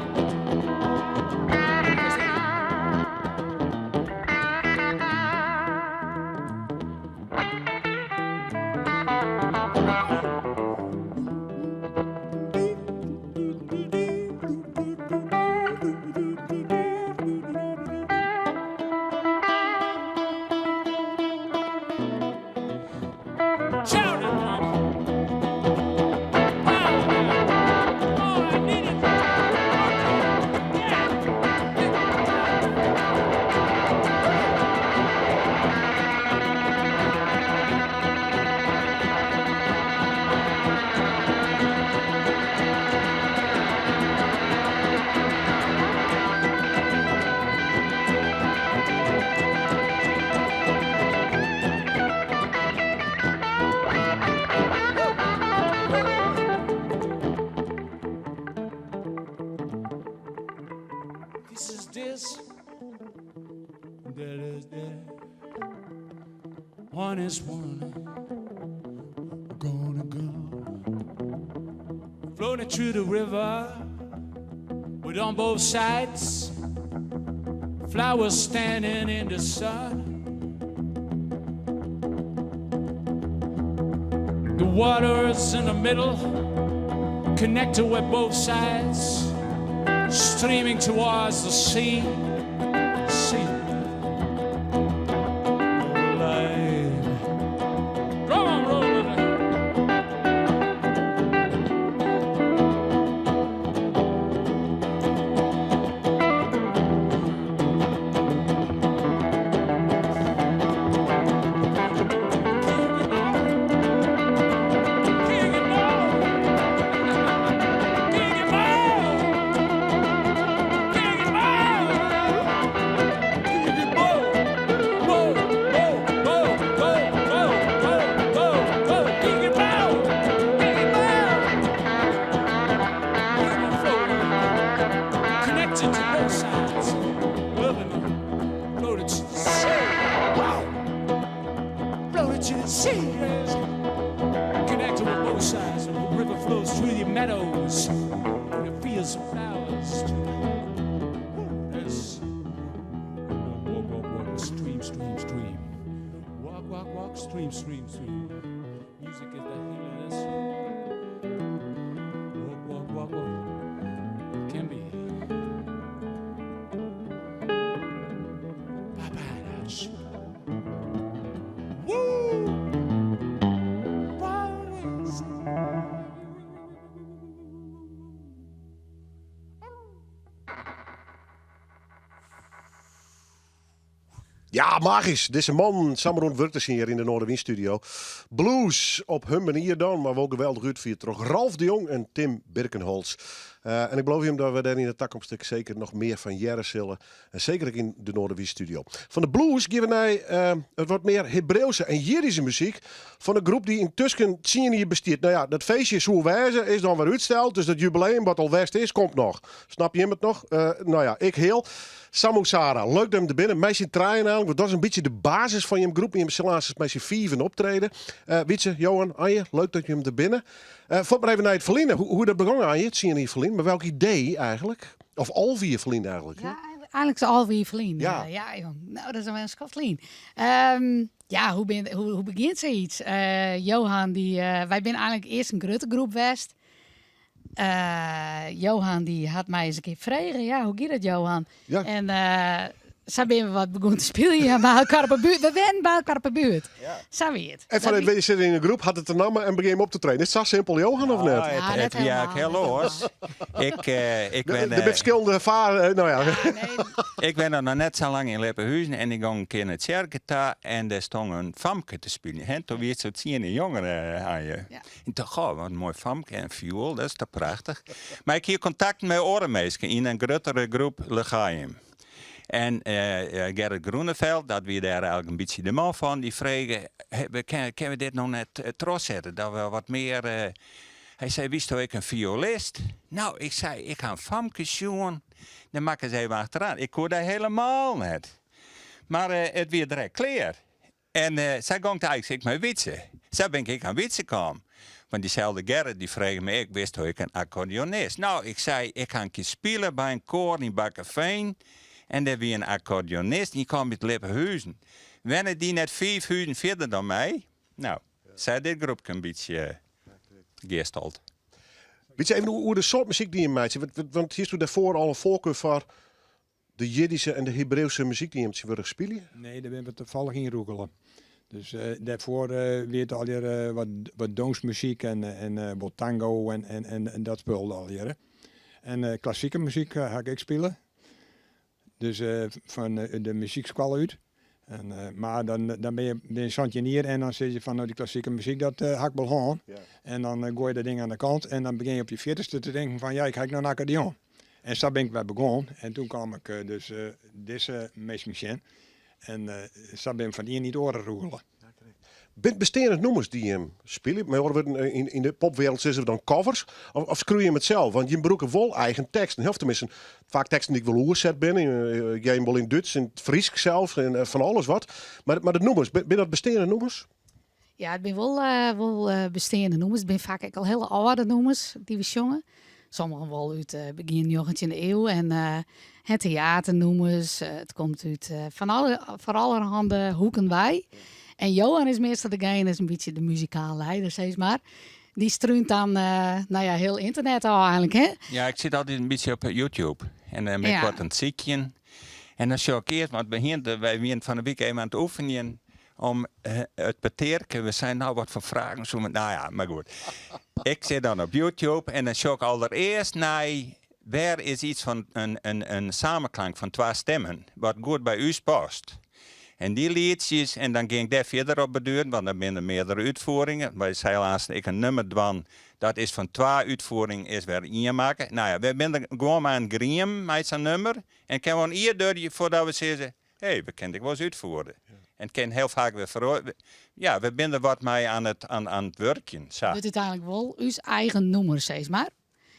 [SPEAKER 5] there is there. One is one, gonna go. Floating through the river, with on both sides, flowers standing in the sun. The waters in the middle, connected with both sides, streaming towards the sea. Sea. Come on, roll it. Connected to both sides, floated to the sea. Wow. Floated to the sea. Yes. Connected with both sides, and the river flows through the meadows and the fields of flowers. Yes. Walk, walk, walk, stream, stream, stream. Walk, walk, walk, stream, stream, stream. Music is the healing. Walk, walk, walk, walk. Can be.
[SPEAKER 1] Ja, magisch. Deze man, Samron werkte hier in de Noorderwind-studio. Blues op hun manier dan, maar wel geweldig uitviert. Toch Ralf de Jong en Tim Birkenholz. En ik beloof je dat we daar in de toekomst zeker nog meer van jaren zullen. En zeker ook in de Noorderwind-studio. Van de blues geven wij het wat meer Hebreeuwse en Jiddische muziek. Van een groep die intussen 10 jaar bestaat. Nou ja, dat feestje is hoe wijze is dan weer uitgesteld. Dus dat jubileum wat al west is, komt nog. Snap je hem het nog? Nou ja, ik heel. Samosara, leuk dat hem er binnen. Meisje draaien eigenlijk, want dat is een beetje de basis van je groep. Je hebt helaas meisje 4 optreden. Wietse, Johan, Anje, leuk dat je hem er binnen. Vat maar even naar het verliezen. Hoe dat begon, Anje, het zien hier verliezen. Maar welk idee eigenlijk? Of al 4 verliezen eigenlijk?
[SPEAKER 6] Ja, eigenlijk is al 4 verliezen.
[SPEAKER 1] Ja.
[SPEAKER 6] Ja, joh. Nou, dat is wel een schattelien. Ja, hoe begint zoiets? Johan, wij zijn eigenlijk eerst een grote groep West. Johan die had mij eens een keer vragen, ja, hoe gaat het, Johan?
[SPEAKER 1] Ja.
[SPEAKER 6] En zo ben we wat begonnen te spelen, ja, bij elkaar op de buurt. We wennen bij elkaar op de buurt. Ja. Zo weer het.
[SPEAKER 1] En vanuit je zit in een groep, had het een naam en begin hem op te trainen. Is dat zo simpel, Johan, of net?
[SPEAKER 6] Ja,
[SPEAKER 7] Het
[SPEAKER 6] dat
[SPEAKER 7] werkt heel
[SPEAKER 6] helemaal.
[SPEAKER 7] los. Ik ben...
[SPEAKER 1] De verschillende ervaren, nou ja.
[SPEAKER 6] Ja, nee,
[SPEAKER 7] Ik ben er nog net zo lang in Leppenhuizen en ik ging een keer naar het circuit en daar stond een famke te spelen. En toen weer zo'n 10 jongeren aan je.
[SPEAKER 6] Ja.
[SPEAKER 7] En toen, wat een mooi famke en viool, dat is toch prachtig. Maar ik hier contact met orenmeisken in een grotere groep Legaim. En Gerrit Groeneveld, dat we daar eigenlijk een beetje de man van, die vregen, kunnen we dit nog net trots zetten? Dat we wat meer... Hij zei, wist ik een violist? Nou, ik zei, ik ga een famke zoeken. Dan maken ze even achteraan. Ik hoorde dat helemaal niet. Maar het weer direct klaar. En zij ging eigenlijk met witsen. Zo ben ik aan witsen komen. Want diezelfde Gerrit die vroeg me, ik wist hoe ik een accordeonist. Nou, ik zei, ik ga een keer spelen bij een koor in Bakkeveen. En daar wie een accordeonist, die kwam met Leppenhuizen. Wennen die net 5 huizen verder dan mij? Nou, zij dit groepje een beetje geesteld.
[SPEAKER 1] Weet je even hoe de soort muziek die je maakt? Want hier stond daarvoor al een voorkeur voor de Jiddische en de Hebreeuwse muziek die je hebt willen spelen.
[SPEAKER 8] Nee, daar ben we toevallig in roegelen. Dus daarvoor weet al hier wat dansmuziek en wat tango en dat speelde al hier. En klassieke muziek ga ik spelen. Dus van de muziekschool uit. Maar dan ben je chantinier en dan zeg je van nou, die klassieke muziek, dat hak wel gewoon. Ja. En dan gooi je dat ding aan de kant en dan begin je op je 40ste te denken van ja, ik ga nou een accordeon. En zo ben ik bij begonnen. En toen kwam ik dus deze meismachine. En zo ben ik van hier niet oren roelen.
[SPEAKER 1] Bent bestaande nummers die hem spelen? Maar worden in de popwereld zitten we dan covers? Of schreeuw je hem het zelf? Want je broeken wel eigen teksten. Heel tenminste, vaak teksten die ik wel oorzet ben. Jij wel in Duits, in het Fries zelfs en van alles wat. Maar de nummers, ben dat bestaande nummers?
[SPEAKER 6] Ja, het zijn wel bestaande nummers. Het zijn vaak ook al hele oude nummers die we zongen. Sommigen wel uit begin 19e eeuw. En het theaternummers. Het komt uit van allerhande hoeken bij. En Johan is meestal degene, is een beetje de muzikale leider, zeg maar. Die struint dan heel internet al eigenlijk, hè?
[SPEAKER 7] Ja, ik zit altijd een beetje op YouTube. En dan ben ik wat aan het ziekje. En dan choqueert, want wij waren van de week even aan het oefenen om het beterken. We zijn nou wat voor vragen. Zo met, nou ja, maar goed. Ik zit dan op YouTube en dan zoek ik allereerst naar waar is iets van een samenklank van 2 stemmen, wat goed bij u past. En die liedjes, en dan ging ik daar verder op beduren, want dan zijn er meerdere uitvoeringen. Wij zeiden laatst, ik een nummer dwan, dat is van 2 uitvoeringen, is weer 1 maken. Nou ja, we zijn er gewoon maar een griem met zo'n nummer. En kan gewoon hier door voordat we zeggen, hé, we kunnen het wel eens uitvoeren. Ja. En het kan heel vaak weer ja, we zijn er wat mee aan het werken.
[SPEAKER 6] Het is uiteindelijk wel uw eigen nummer, zeg maar.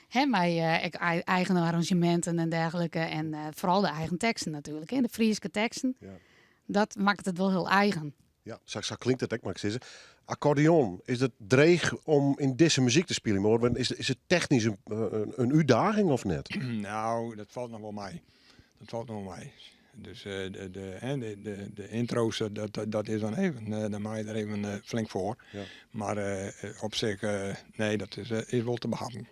[SPEAKER 6] Hè, met eigen arrangementen en dergelijke. En vooral de eigen teksten natuurlijk, hè, de Friese teksten. Ja. Dat maakt het wel heel eigen.
[SPEAKER 1] Ja, zo klinkt het ook, maar ik zeg accordeon, is het dreig om in deze muziek te spelen? Maar is het technisch een uitdaging of net?
[SPEAKER 8] Nou, dat valt nog wel mee. Dus de intro's, dat is dan even, daar maak je er even flink voor. Ja. Maar op zich, nee, dat is wel te behappen.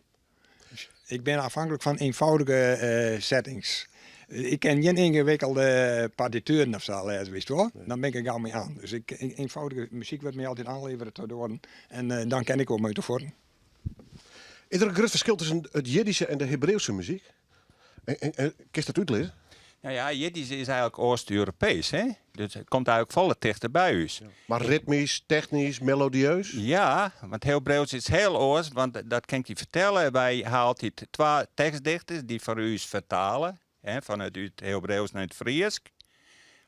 [SPEAKER 8] Ik ben afhankelijk van eenvoudige settings. Ik ken geen ingewikkelde partituren of zo, wist hoor. Nee. Dan ben ik er gauw mee aan. Dus eenvoudige muziek wordt mij altijd aanleveren te worden. En dan ken ik ook mee te voren.
[SPEAKER 1] Is er een groot verschil tussen het Jiddische en de Hebreeuwse muziek? En kist dat uitleggen?
[SPEAKER 7] Nou ja, Jiddisch is eigenlijk Oost-Europees, hè? Dus het komt eigenlijk volle dichter bij u. Ja.
[SPEAKER 1] Maar ritmisch, technisch, melodieus?
[SPEAKER 7] Ja, want Hebreeuws is heel Oost, want dat kan ik je vertellen. Wij haalt die 2 tekstdichters die voor u vertalen. Vanuit het Hebreeuws naar het Fries,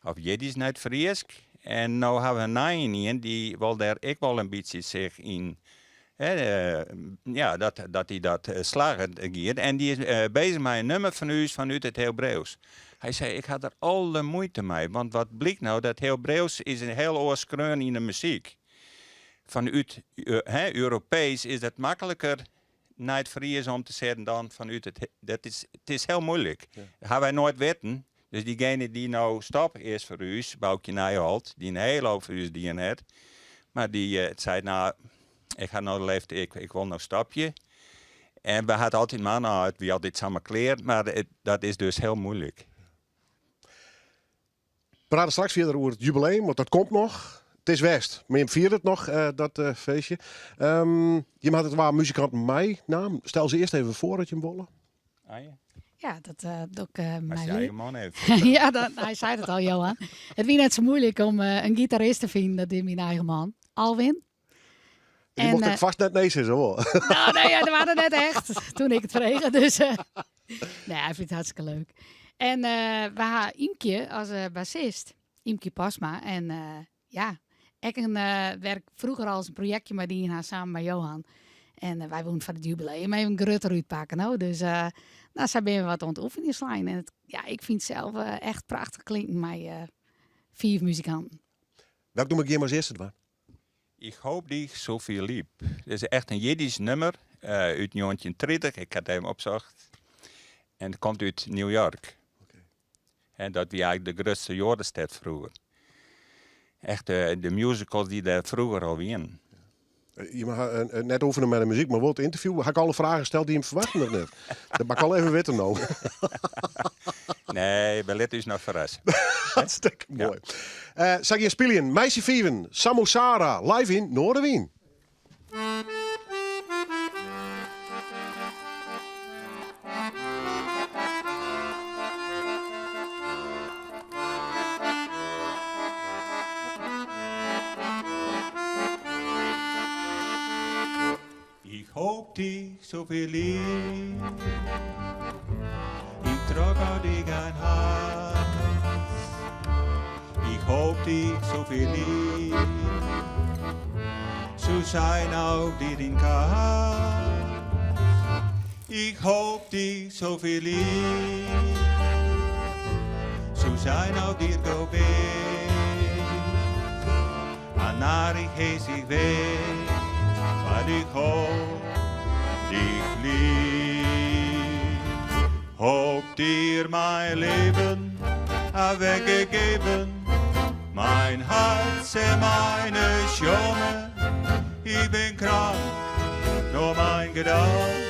[SPEAKER 7] of Jiddisch naar het Fries. En nu hebben we een die wil daar ik wel een beetje zich in, dat hij dat slagen geeft. En die is bezig met een nummer van u vanuit het Hebreeuws. Hij zei, ik had er alle moeite mee, want wat blijkt nou, dat Hebreeuws is een heel oorskreun in de muziek. Vanuit Europees is het makkelijker naar het Fries om te zetten dan vanuit het is heel moeilijk. Ja. Dat gaan wij nooit weten. Dus diegene die nou stap is voor u, Boukje Nijholt, die een hele hoop voor u die net. Maar die zei, nou, ik ga nou leefd, ik wil nou stapje. En we hadden altijd maar, nou, we hadden dit samen kleerd, maar dat is dus heel moeilijk.
[SPEAKER 1] We praten straks verder over het jubileum, want dat komt nog. Het is West, maar je viert het nog, dat feestje. Je had het waar muzikant mij naam. Stel ze eerst even voor dat je hem wilde.
[SPEAKER 7] Ah, ja.
[SPEAKER 6] Ja, dat ook
[SPEAKER 7] mij.
[SPEAKER 6] mij.
[SPEAKER 7] Man even.
[SPEAKER 6] Ja, hij zei het al, Johan. Het was net zo moeilijk om een gitarist te vinden, dat is mijn eigen man. Alwin.
[SPEAKER 1] Die mocht ik vast net nee zeggen, hoor.
[SPEAKER 6] Nou, nee, dat waren net echt toen ik het vreeg. Dus nee, hij vindt het hartstikke leuk. En we hadden Imke als bassist. Imke Pasma. En ja, ik werk vroeger al als een projectje met die samen met Johan. En wij woonden van het jubileum even een grutter uitpakken. Nou. Dus nou, zo ben we wat aan het oefeningslijn. En ja, ik vind het zelf echt prachtig klinken met 4 muzikanten.
[SPEAKER 1] Welk noem ik je maar als eerste waar?
[SPEAKER 7] Ik hoop die zoveel liep. Het is echt een Jiddisch nummer uit 1930. Ik had hem opgezocht. En het komt uit New York. Okay. En dat was eigenlijk de grootste Jodenstad vroeger. Echt de musicals die daar vroeger al waren.
[SPEAKER 1] Je mag net oefenen met de muziek, maar het interview, had ik alle vragen gesteld die hem verwachten nog net. Dat mag ik al even weten nou.
[SPEAKER 7] Nee, we laten ons nog verrassen.
[SPEAKER 1] Hartstikke mooi. Zeg je spelen, Meisje Vieven, Samosara, live in Noorderwien.
[SPEAKER 7] Hoop die zoveel lief, ik trok aan die gaan hart. Ik hoop die zoveel lief. Zo zijn ook die in kaart. Ik hoop die zoveel lief. Zo zijn ook die go weg. En naar ik hees ik weg. Maar ik hoop die lief. Hoop die mijn leven weggegeven. Mijn hart en mijn schoenen. Ik ben krank door mijn gedachten.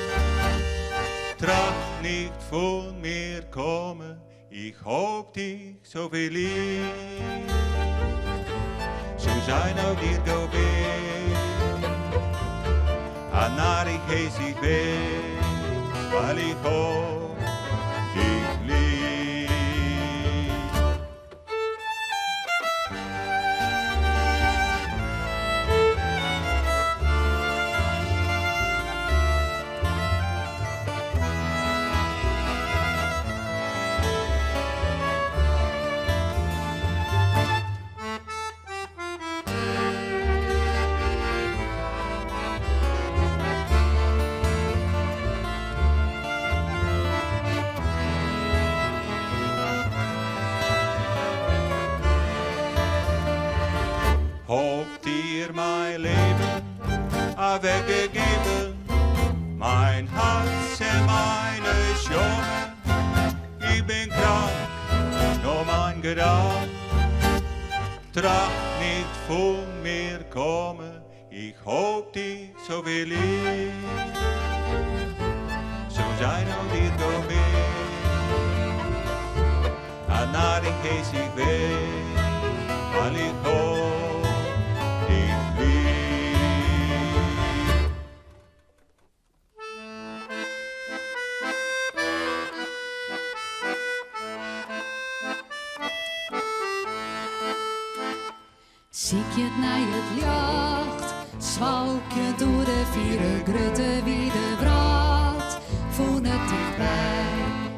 [SPEAKER 7] Tracht niet voor meer komen. Ik hoop die zoveel lief. Zo zijn ook die go weg. En naar ik hees ik weg. Waar ik hoop die lief. Hoopt hier mijn leven weggegeven. Mijn hart en mijn schoenen. Ik ben krank door mijn gedachten. Tracht niet voor meer komen. Ik hoop die zoveel lief. Zo zijn ook die go weg. En naar ik hees ik weg. Maar ik hoop.
[SPEAKER 9] Ziek je naar het licht, zwalk je door de vieren grutte wie de braad, voel het dichtbij.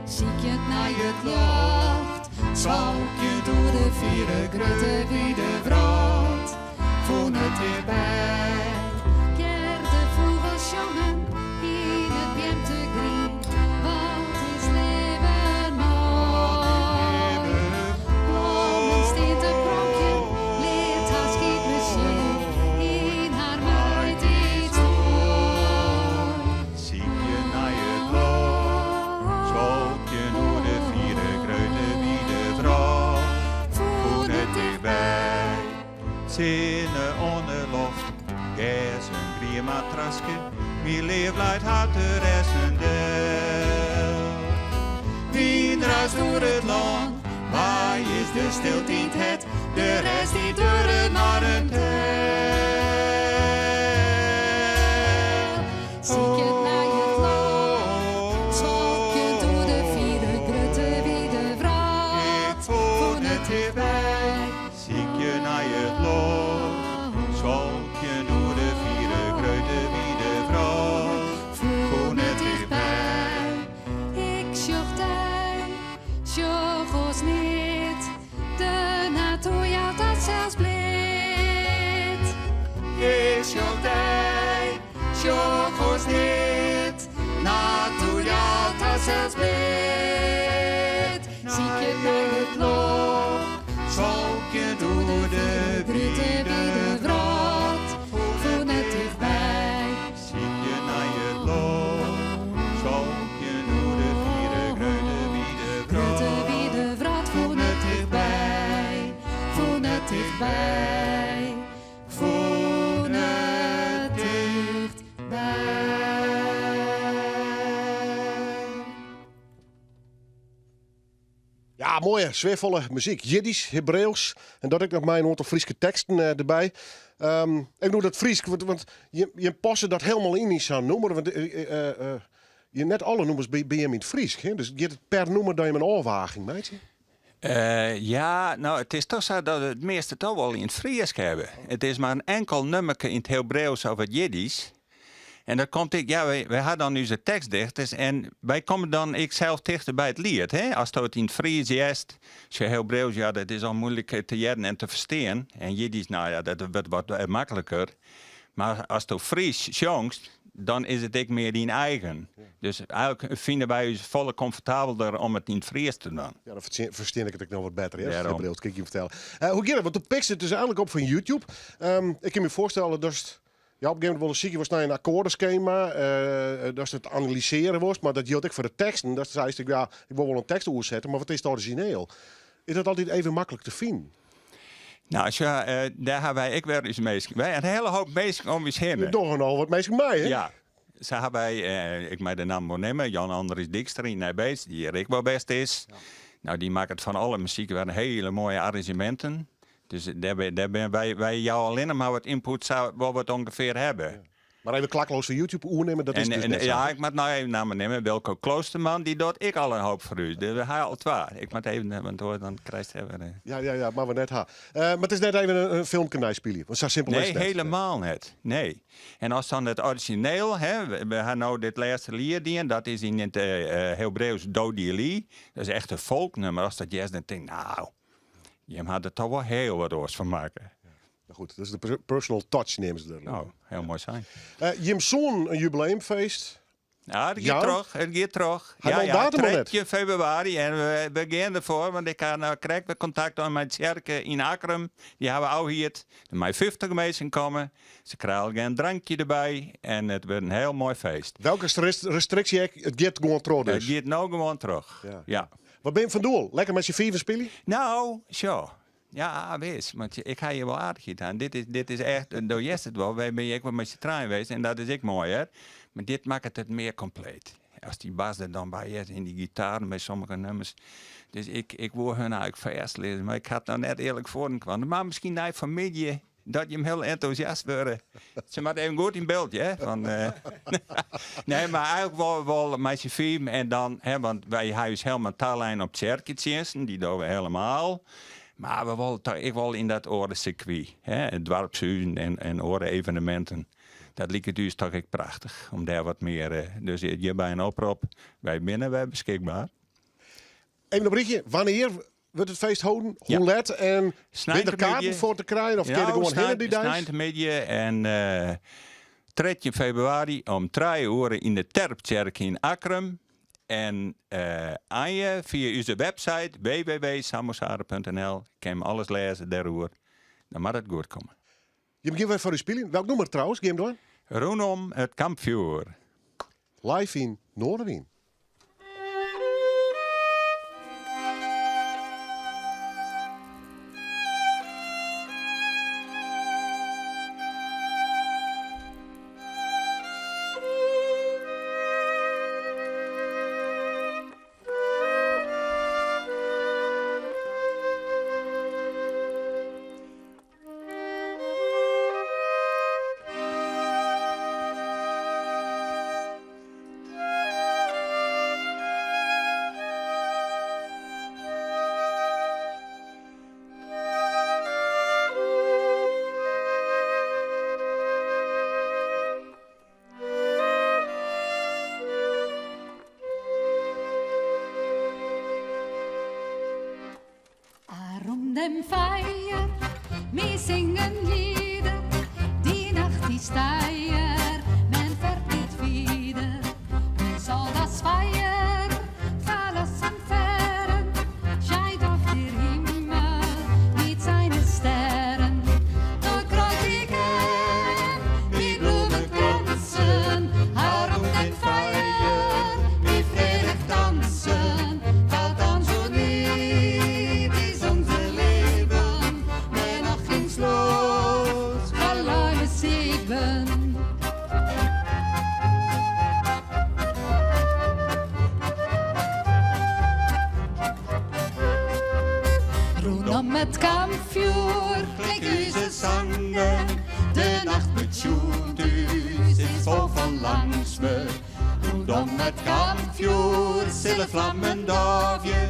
[SPEAKER 9] Ziek je naar het licht, zwalk je door de vieren grutte wie de braad, voel het dichtbij. Keer de vogels jongen in het bente grien, wat is leven mooi. Bloemen steen te pronken. In haar maait iets
[SPEAKER 7] Zie je naar je loop, zwalk je door de vierde kruiden wie de vrouw. Voel het dichtbij, zinnen onder loft, gas een grien matrasje, wie leeft leidt hart de rest een deel. Wie druist door het land, waar is de stilte niet het, de rest die deuren naar een tel.
[SPEAKER 9] Ziek je naar je land, zwalk je door de vierde grutte wie de vrouw.
[SPEAKER 7] Ik voel het hierbij. Ziek je naar het lot, zwalk je door de vierde grutte wie de vrouw. Voel het hierbij.
[SPEAKER 9] Ik zocht hij, zocht ons niet, de natuur ja dat zelfs blind.
[SPEAKER 7] Ik zocht hij, zocht ons niet, naartoe ja dat zelfs blind.
[SPEAKER 9] Ziek je naar het lot,
[SPEAKER 7] zwalk je door de
[SPEAKER 9] grutte wie de vrouw. Voel het dichtbij.
[SPEAKER 7] Ziek je naar je lot, zwalk je door de vierde gruiden wie de
[SPEAKER 9] Grutte
[SPEAKER 7] vrouw.
[SPEAKER 9] wie de vrouw. Voel het dichtbij. Voel het dichtbij. Voel het dichtbij.
[SPEAKER 1] Ja, mooie, sfeervolle muziek. Jiddisch, Hebreeuws. En dat ik nog mijn aantal Friese teksten erbij. Ik doe dat Fries, want je passen dat helemaal in zo'n nummer. Want je net alle nummers ben je in het Fries. Hè? Dus je hebt het per nummer dat je een afwaging, weet je?
[SPEAKER 7] Ja, nou, het is toch zo dat we het meeste toch wel in het Fries hebben. Het is maar een enkel nummerke in het Hebreeuws of het Jiddisch. En dan komt ik, ja, wij hadden dan onze tekstdichters en wij komen dan ik zelf dichter bij het lied. Hè? Als het in het Fries is, als je Hebreeuws, ja, dat is al moeilijk te leren en te verstaan. En Jiddisch, nou ja, dat wordt wat makkelijker. Maar als het Fries zongst, dan is het ik meer die eigen. Ja. Dus eigenlijk vinden wij ons volle comfortabeler om het in het Fries te doen.
[SPEAKER 1] Ja, dan verstaan ik het ook nog wat beter. Ja, Hebreeuws, kan ik je vertellen. Hoe gaat het? Want de pikst het dus eigenlijk op van YouTube. Ik kan me voorstellen dat ja, op een gegeven moment wel een ziekje was naar een akkoordenschema, dat het analyseren was, maar dat hield ik voor de teksten. Dat zei ik, ja, ik wil wel een tekst oerzetten, maar wat is het origineel? Is dat altijd even makkelijk te vinden?
[SPEAKER 7] Nou, daar hebben wij, ik weer eens mee. Wij een hele hoop bezig om eens heen.
[SPEAKER 1] Je doet al wat mensen mij, hè?
[SPEAKER 7] Ja. Ze hebben wij, ik mag de naam wel nemen, Jan Andries Dijkstra in Nijbeets, die Rick wel best is. Ja. Nou, die maakt het van alle muziek weer hele mooie arrangementen. Dus daar ben wij jou alleen maar wat input wat we het ongeveer hebben. Ja.
[SPEAKER 1] Maar even klakloos van YouTube oernemen, dat is dus net zo.
[SPEAKER 7] Ja, ik moet nou even naar me nemen. Wilco Kloosterman, die doet ik al een hoop voor u. Dat haal al waar. Ik moet even, want dan krijgt hij weer...
[SPEAKER 1] Ja, maar we net ha. Maar het is net even een filmkanaal spelen. Want zo simpel is het net.
[SPEAKER 7] Helemaal niet. Nee. En als dan het origineel, hè, we hebben nou dit laatste lied in, dat is in het Hebreeuws Dodieli. Dat is echt een volknummer. Als dat juist dan denkt, nou, je had er toch wel heel wat oors van maken.
[SPEAKER 1] Goed, dat is de personal touch, nemen ze er.
[SPEAKER 7] Oh, heel mooi zijn.
[SPEAKER 1] Je zo'n een jubileumfeest.
[SPEAKER 7] Ja, dat gaat terug.
[SPEAKER 1] Ja,
[SPEAKER 7] 3 februari en we beginnen ervoor, want ik krijg we contact met kerken in Akrum. Die hebben we al hier. Er zijn 50 mensen komen. Ze krijgen een drankje erbij en het wordt een heel mooi feest.
[SPEAKER 1] Welke restrictie? Het gaat gewoon terug dus?
[SPEAKER 7] Het gaat nou gewoon terug, ja.
[SPEAKER 1] Wat ben je van doel? Lekker met je vier spelen?
[SPEAKER 7] Nou, zo. Ja, wees, want ik ga je wel aardig gedaan. Dit is echt, door jest het wel, wij ben je ook wel met je trein geweest en dat is ik mooi, hè. Maar dit maakt het meer compleet. Als die bas er dan bij is in die gitaar bij sommige nummers. Dus ik wil hun eigenlijk verst lezen, maar ik had nou net eerlijk voor kwam. Maar misschien naar je familie, dat je hem heel enthousiast wordt. Ze maakt even goed in beeld, hè. Van, nee, maar eigenlijk wel met je film en dan, hè, want wij hebben helemaal taallijn op Tjerketjes, die doen we helemaal. Maar ik wil in dat orencircuit, het dwarpshuizen en oren-evenementen. Dat lijkt het dus toch echt prachtig, om daar wat meer... dus je bij een oproep, wij beschikbaar.
[SPEAKER 1] Even een berichtje, wanneer wordt het feest houden? Hoe laat? En ben er kaarten voor te krijgen? Of kun je gewoon heen die dag?
[SPEAKER 7] En 3 februari om 3 uur in de Terpkerk in Akrum. En aan je via onze website www.samosara.nl kan je alles lezen daarover. Dan moet het goed komen.
[SPEAKER 1] Je begint weer voor uw spelen. Welk nummer trouwens? Geef hem door.
[SPEAKER 7] Rondom het kampvuur.
[SPEAKER 1] Live in Noorderwien.
[SPEAKER 9] Dem Feier, wir singen Lieder, die Nacht ist steier, man fährt nicht wieder. Wie soll das Feier verlassen fern, scheint auf der Himmel mit seinen Sternen. Dort Kreutigen, die Blumen glänzen, herum den Feier, wie fröhlich tanzen, fällt dann so lieb, ist unser Leben, wer noch ins Los, alleine sieben. Rondom het kampvuur klinkt onze zangen. De nacht bezoekt us is vol van langsme. Rondom het kampvuur zullen vlammen dofje.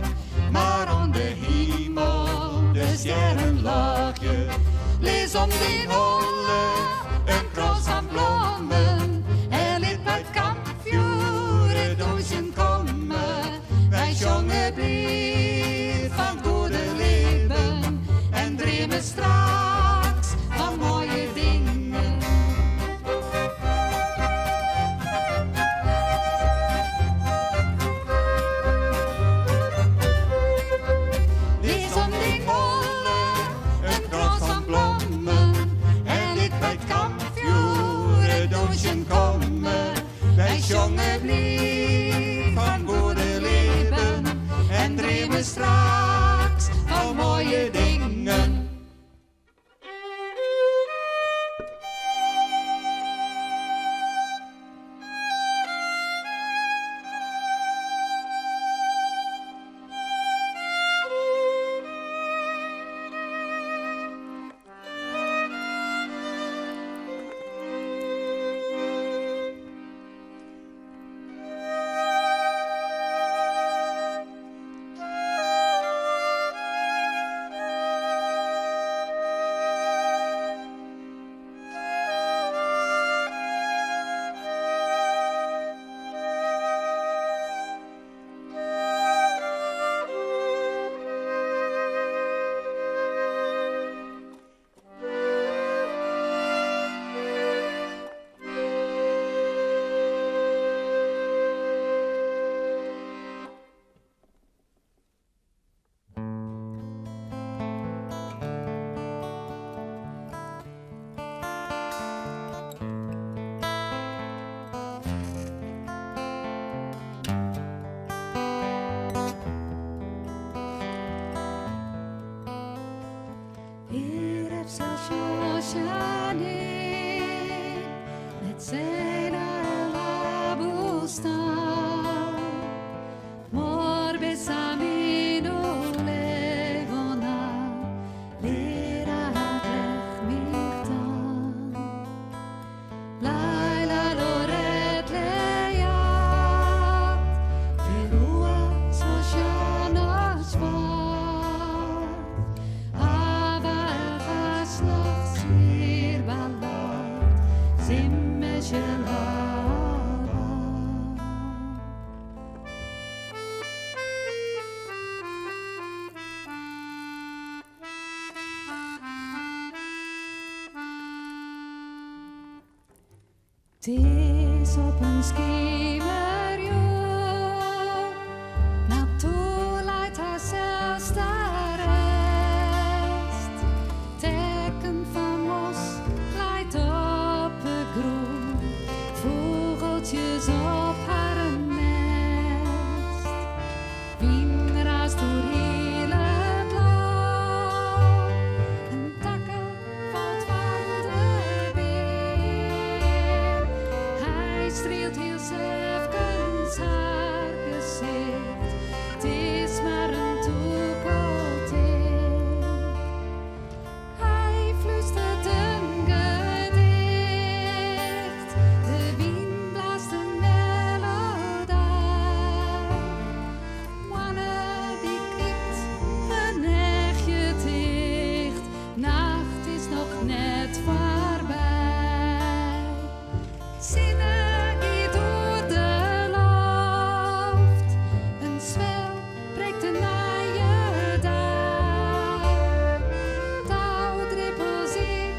[SPEAKER 9] Maar onder hemel de sterren laagje. Lees om die holle een kroos aan bloemen. dromen straks van mooie dingen. Wees om die molen, een krans van bloemen. En ik bij het kampvuur het doosje komen. Wij zongen lief van goede leven en dromen straks van mooie dingen. Hier heb zelfs Josjane met zijn labo staan. Morbe samino levona, lera recht mich dan. Laila loret lejat, verua Josjana zwart. Aber was noch sweer ballad, zimme gelada. Het is op een schemerjoch, naartoe leidt haar zelfs de rest. Tekken van mos leidt op de groen, vogeltjes op haar nest. Wien raast door heel het land, en takken valt van de beer. Hij streelt heel zelfkens haar gezicht, het is maar een toekomst. Hij fluistert een gedicht, de wind blaast een melodie. Wanneer die knikt een echtje dicht, nacht is nog net voorbij. Zinnen die door de loft, een zwel breekt een naaie dag. Touwdruppels in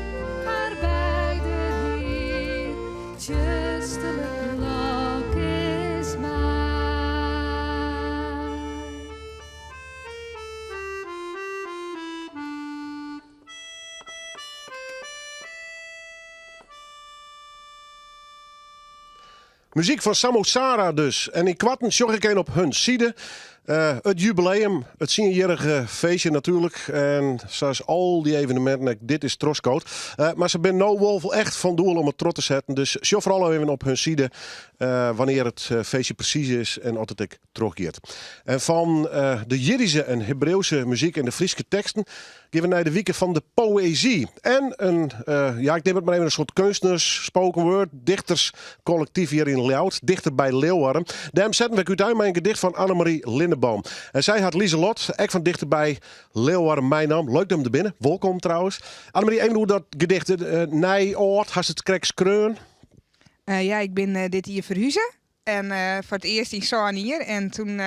[SPEAKER 9] haar beide hier, tjustelijk lok is mij.
[SPEAKER 1] Muziek van Samosara dus. En in kwarten zag ik een op hun side. Het jubileum, het 10-jarige feestje natuurlijk. En zoals al die evenementen, dit is Troscoot. Maar ze zijn nou wel echt van doel om het trots te zetten. Dus zoek vooral even op hun side wanneer het feestje precies is en altijd ik terugkeert. En van de Jiddische en Hebreeuwse muziek en de Friese teksten gaan we naar de weken van de poëzie. En een, ik neem het maar even een soort kunstenaars, spoken word, dichterscollectief hier in Leeuwarden, dichter bij Leeuwarden. Daarom zetten we uit met een gedicht van Annemarie Lindeboom. En zij had Lieselot, echt van dichter bij Leeuwarden, mijn naam. Leuk dat hem er binnen. Welkom trouwens. Annemarie, even hoe dat gedicht, Nijoord, hast het krek skreun?
[SPEAKER 2] Ja, ik ben dit hier verhuizen. En voor het eerst in Sarnier. En toen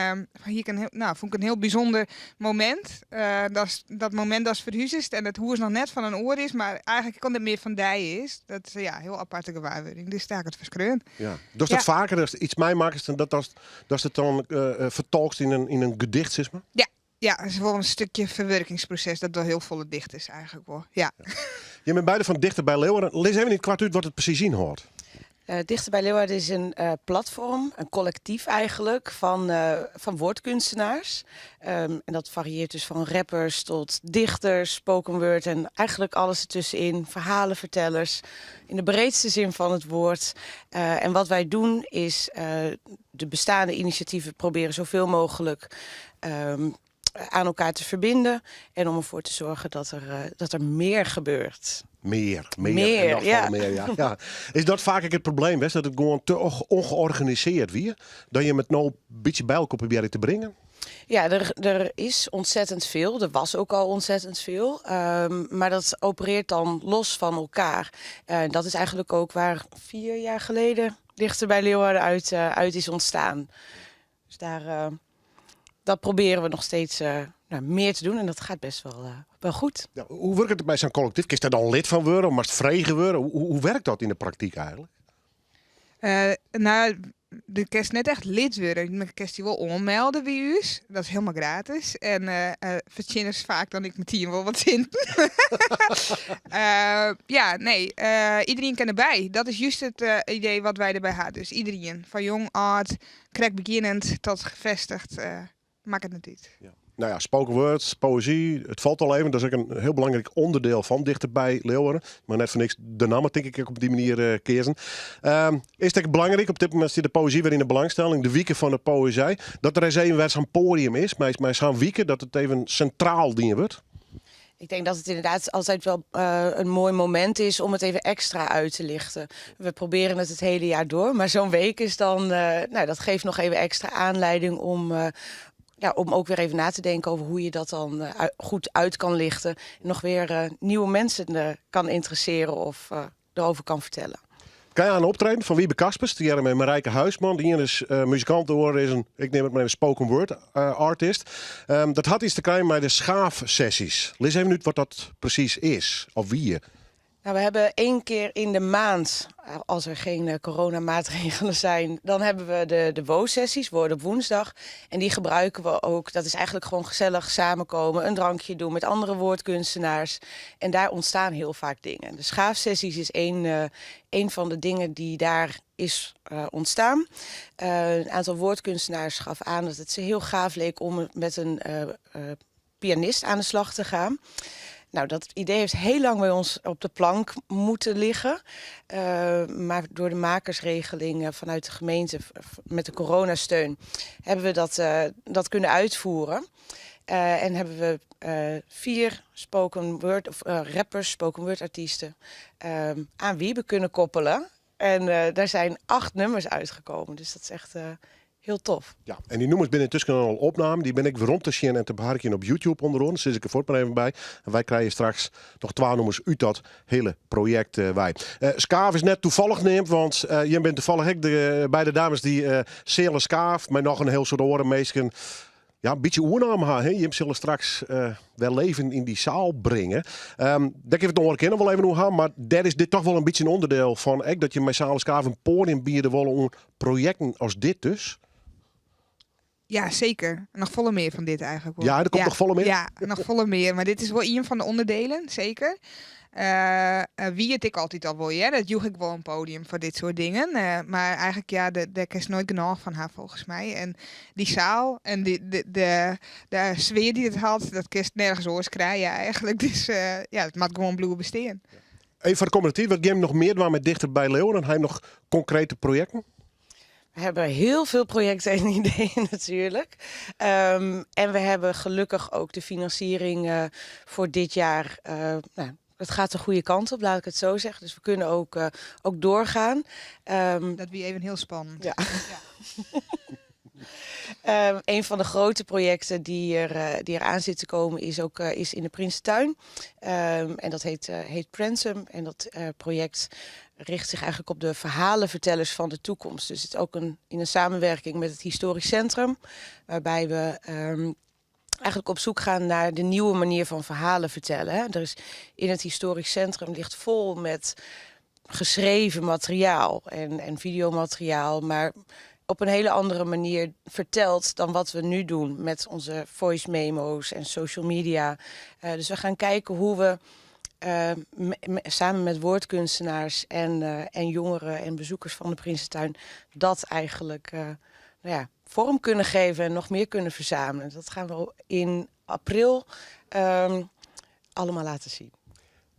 [SPEAKER 2] vond ik een heel bijzonder moment. Dat moment dat verhuisd is en het hoers nog net van een oor is, maar eigenlijk kon het meer van dij is. Dat is een heel aparte gewaarwording. Dus daar het verschreun.
[SPEAKER 1] Ja. Dus dat vaker als iets meemaakt dan dat het dan vertolkt in een gedicht, zeg maar?
[SPEAKER 2] Ja, het is wel een stukje verwerkingsproces dat wel heel volle dicht is eigenlijk wel. Ja.
[SPEAKER 1] Je bent beide van Dichter bij Leeuwarden. Lees even niet kwart uit wat het precies inhoudt.
[SPEAKER 10] Dichter bij Leeuwarden is een platform, een collectief eigenlijk, van woordkunstenaars. En dat varieert dus van rappers tot dichters, spoken word en eigenlijk alles ertussenin. Verhalenvertellers, in de breedste zin van het woord. En wat wij doen is de bestaande initiatieven proberen zoveel mogelijk aan elkaar te verbinden. En om ervoor te zorgen dat er meer gebeurt.
[SPEAKER 1] Meer,
[SPEAKER 10] ja.
[SPEAKER 1] Ja. Is dat vaak het probleem, Wes? Dat het gewoon te ongeorganiseerd weer? Dat je met nou een beetje bij elkaar probeert te brengen?
[SPEAKER 10] Ja, er is ontzettend veel. Er was ook al ontzettend veel. Maar dat opereert dan los van elkaar. Dat is eigenlijk ook waar 4 jaar geleden Dichter bij Leeuwarden uit is ontstaan. Dus dat proberen we nog steeds meer te doen. En dat gaat best wel goed.
[SPEAKER 1] Ja, hoe werkt het bij zo'n collectief? Kun je daar dan lid van worden? Mag het vregen worden? Hoe werkt dat in de praktijk eigenlijk?
[SPEAKER 2] De kerst net echt lid worden. Maar kerst die wel onmelden bij u. Dat is helemaal gratis. En verzinners vaak dan ik met die wel wat zin. Iedereen kan erbij. Dat is juist het idee wat wij erbij hadden. Dus iedereen, van jong, oud, krek beginnend tot gevestigd, maakt het niet uit.
[SPEAKER 1] Ja. Nou ja, spoken words, poëzie, het valt al even. Dat is ook een heel belangrijk onderdeel van Dichter bij Leeuwarden. Maar net voor niks de naam, denk ik, op die manier kiezen. Is het belangrijk, op dit moment zit de poëzie weer in de belangstelling, de wieken van de poëzie, dat er eens even weer zo'n podium is, maar zo'n wieken, dat het even centraal ding wordt?
[SPEAKER 10] Ik denk dat het inderdaad altijd wel een mooi moment is om het even extra uit te lichten. We proberen het hele jaar door, maar zo'n week is dan, dat geeft nog even extra aanleiding om ook weer even na te denken over hoe je dat dan goed uit kan lichten. En nog weer nieuwe mensen kan interesseren of erover kan vertellen.
[SPEAKER 1] Kan je aan een optreden van Wiebe Kaspers, die met Marijke Huisman. Die is muzikant hoor, is ik neem het maar even spoken word artist. Dat had iets te krijgen met de schaafsessies. Lees even uit wat dat precies is, of wie je.
[SPEAKER 10] Nou, we hebben 1 keer in de maand, als er geen coronamaatregelen zijn, dan hebben we de WO-sessies, Woorden op woensdag. En die gebruiken we ook. Dat is eigenlijk gewoon gezellig samenkomen, een drankje doen met andere woordkunstenaars. En daar ontstaan heel vaak dingen. De schaafsessies is een van de dingen die daar is ontstaan. Een aantal woordkunstenaars gaf aan dat het ze heel gaaf leek om met een pianist aan de slag te gaan. Nou, dat idee heeft heel lang bij ons op de plank moeten liggen. Maar door de makersregeling vanuit de gemeente met de coronasteun hebben we dat kunnen uitvoeren. En hebben we 4 spoken word rappers, spoken word artiesten aan Wiebe kunnen koppelen. En daar zijn 8 nummers uitgekomen. Dus dat is echt heel tof.
[SPEAKER 1] Ja, en die nummers binnen tussen al opname. Die ben ik weer rond te zien en te beharken op YouTube onderhand. Dus zit ik er voort maar even bij. En wij krijgen straks nog 12 nummers uit dat hele project wij. Skaaf is net toevallig neemt, want je bent toevallig de beide dames die zelen Skaaf, maar nog een heel soort orenmeesken. Ja, een beetje oername ha. Je zullen straks wel leven in die zaal brengen. Dat ik het nog kennen wel even hoe gaan, maar daar is dit toch wel een beetje een onderdeel van. Dat je met zalen Skaaf een podium bieden willen om projecten als dit dus.
[SPEAKER 2] Ja, zeker. Nog volle meer van dit eigenlijk. Wel.
[SPEAKER 1] Ja, er komt nog volle meer?
[SPEAKER 2] Ja, nog volle meer. Maar dit is wel een van de onderdelen, zeker. Wie het ik altijd al wil, ja. Dat joeg ik wel een podium voor dit soort dingen. Maar eigenlijk, ja, daar is nooit genoeg van haar volgens mij. En die zaal en de sfeer die het had, dat kun je nergens oors krijgen eigenlijk. Dus het maakt gewoon bloemen besteden.
[SPEAKER 1] Even voor de community, wat game nog meer dan met Dichter bij Leeuwarden? Hij nog concrete projecten?
[SPEAKER 10] We hebben heel veel projecten en ideeën natuurlijk. En we hebben gelukkig ook de financiering voor dit jaar. Het gaat de goede kant op, laat ik het zo zeggen. Dus we kunnen ook doorgaan.
[SPEAKER 2] Dat wie even heel spannend.
[SPEAKER 10] Ja. Een van de grote projecten die er aan zit te komen is in de Prinsentuin. En dat heet Pransum. En dat project richt zich eigenlijk op de verhalenvertellers van de toekomst. Dus het is ook in een samenwerking met het Historisch Centrum. Waarbij we eigenlijk op zoek gaan naar de nieuwe manier van verhalen vertellen. Hè. Er is in het Historisch Centrum ligt vol met geschreven materiaal en videomateriaal, maar op een hele andere manier verteld dan wat we nu doen met onze voice memo's en social media. Dus we gaan kijken hoe we samen met woordkunstenaars en jongeren en bezoekers van de Prinsentuin dat eigenlijk vorm kunnen geven en nog meer kunnen verzamelen. Dat gaan we in april allemaal laten zien.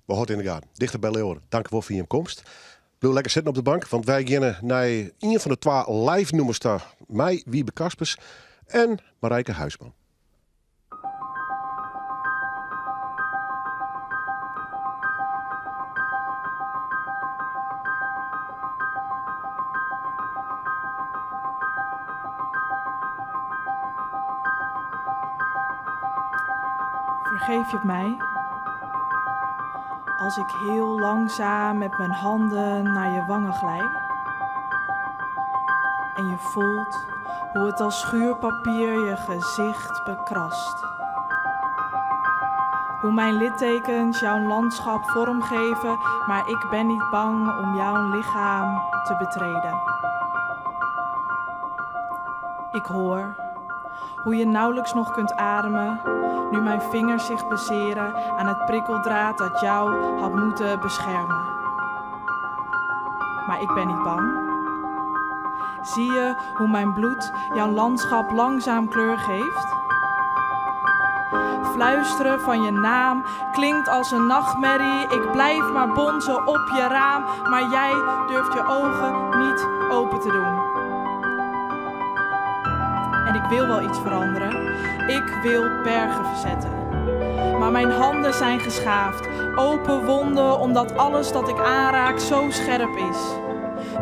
[SPEAKER 1] We horen in de gaten. Dichter bij Leeuwen. Dank voor je komst. Blijf lekker zitten op de bank, want wij gaan naar een van de 2 live nummers daar. Mij, Wiebe Kaspers en Marijke Huisman.
[SPEAKER 11] Vergeef je het mij? Als ik heel langzaam met mijn handen naar je wangen glijd. En je voelt hoe het als schuurpapier je gezicht bekrast. Hoe mijn littekens jouw landschap vormgeven, maar ik ben niet bang om jouw lichaam te betreden. Ik hoor hoe je nauwelijks nog kunt ademen, nu mijn vingers zich baseren aan het prikkeldraad dat jou had moeten beschermen. Maar ik ben niet bang. Zie je hoe mijn bloed jouw landschap langzaam kleur geeft? Fluisteren van je naam klinkt als een nachtmerrie. Ik blijf maar bonzen op je raam, maar jij durft je ogen niet open te doen. En ik wil wel iets veranderen. Ik wil bergen verzetten. Maar mijn handen zijn geschaafd. Open wonden omdat alles dat ik aanraak zo scherp is.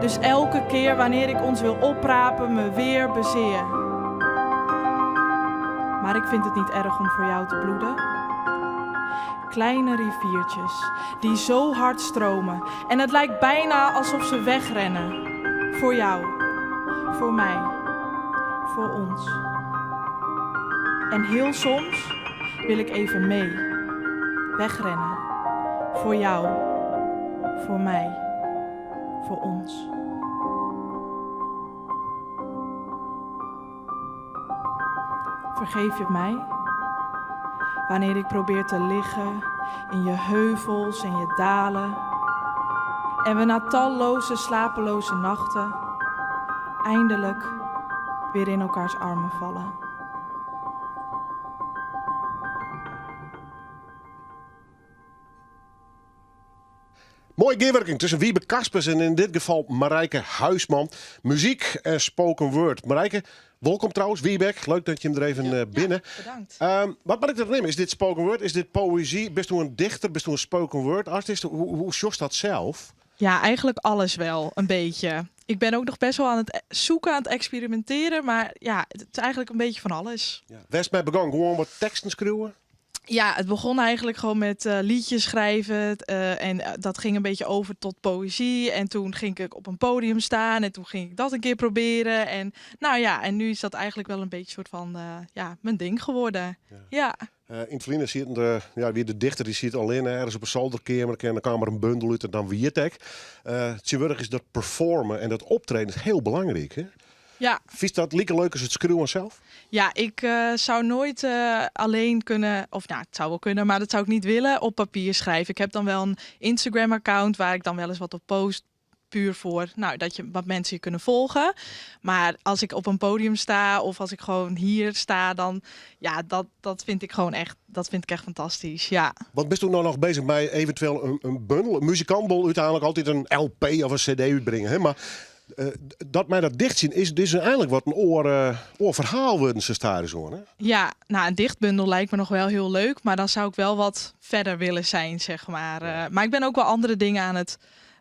[SPEAKER 11] Dus elke keer wanneer ik ons wil oprapen, me weer bezeer. Maar ik vind het niet erg om voor jou te bloeden. Kleine riviertjes die zo hard stromen. En het lijkt bijna alsof ze wegrennen. Voor jou. Voor mij. Voor ons. En heel soms wil ik even mee. Wegrennen. Voor jou. Voor mij. Voor ons. Vergeef je mij? Wanneer ik probeer te liggen in je heuvels en je dalen. En we na talloze slapeloze nachten eindelijk weer in elkaars armen vallen.
[SPEAKER 1] Mooie keerwerking tussen Wiebe Kaspers en in dit geval Marijke Huisman. Muziek en spoken word. Marijke, welkom trouwens. Wiebe, leuk dat je hem er even binnen.
[SPEAKER 11] Bedankt.
[SPEAKER 1] Wat moet ik er nemen? Is dit spoken word? Is dit poëzie? Bist u een dichter? Bist u een spoken word artist? Hoe jost dat zelf?
[SPEAKER 11] Ja, eigenlijk alles wel, een beetje. Ik ben ook nog best wel aan het zoeken, aan het experimenteren. Maar ja, het is eigenlijk een beetje van alles.
[SPEAKER 1] Ja. West mij begon gewoon wat teksten schreeuwen?
[SPEAKER 11] Ja, het begon eigenlijk gewoon met liedjes schrijven. En dat ging een beetje over tot poëzie. En toen ging ik op een podium staan. En toen ging ik dat een keer proberen. En nou ja, en nu is dat eigenlijk wel een beetje soort van mijn ding geworden. Ja.
[SPEAKER 1] In het verleden ziet weer de dichter die ziet alleen ergens op een zolderkamer en dan kwam er een bundel uit en dan wie het ek. Tegenwoordig is dat performen en dat optreden is heel belangrijk, hè?
[SPEAKER 11] Ja.
[SPEAKER 1] Vies dat leuk als het schreeuwen zelf?
[SPEAKER 11] Ja, ik zou nooit alleen kunnen, of nou, het zou wel kunnen, maar dat zou ik niet willen, op papier schrijven. Ik heb dan wel een Instagram-account waar ik dan wel eens wat op post. Puur voor wat mensen je kunnen volgen. Maar als ik op een podium sta of als ik gewoon hier sta, dan dat vind ik gewoon echt, echt fantastisch. Ja.
[SPEAKER 1] Wat bent u nou nog bezig bij eventueel een bundel? Een muzikant wil uiteindelijk altijd een LP of een CD uitbrengen, hè? Maar dat mij dat dicht zien is dus eigenlijk wat een oorverhaal worden ze staan zo, hè? Ja,
[SPEAKER 11] nou een dichtbundel lijkt me nog wel heel leuk, maar dan zou ik wel wat verder willen zijn, zeg maar. Maar ik ben ook wel andere dingen aan het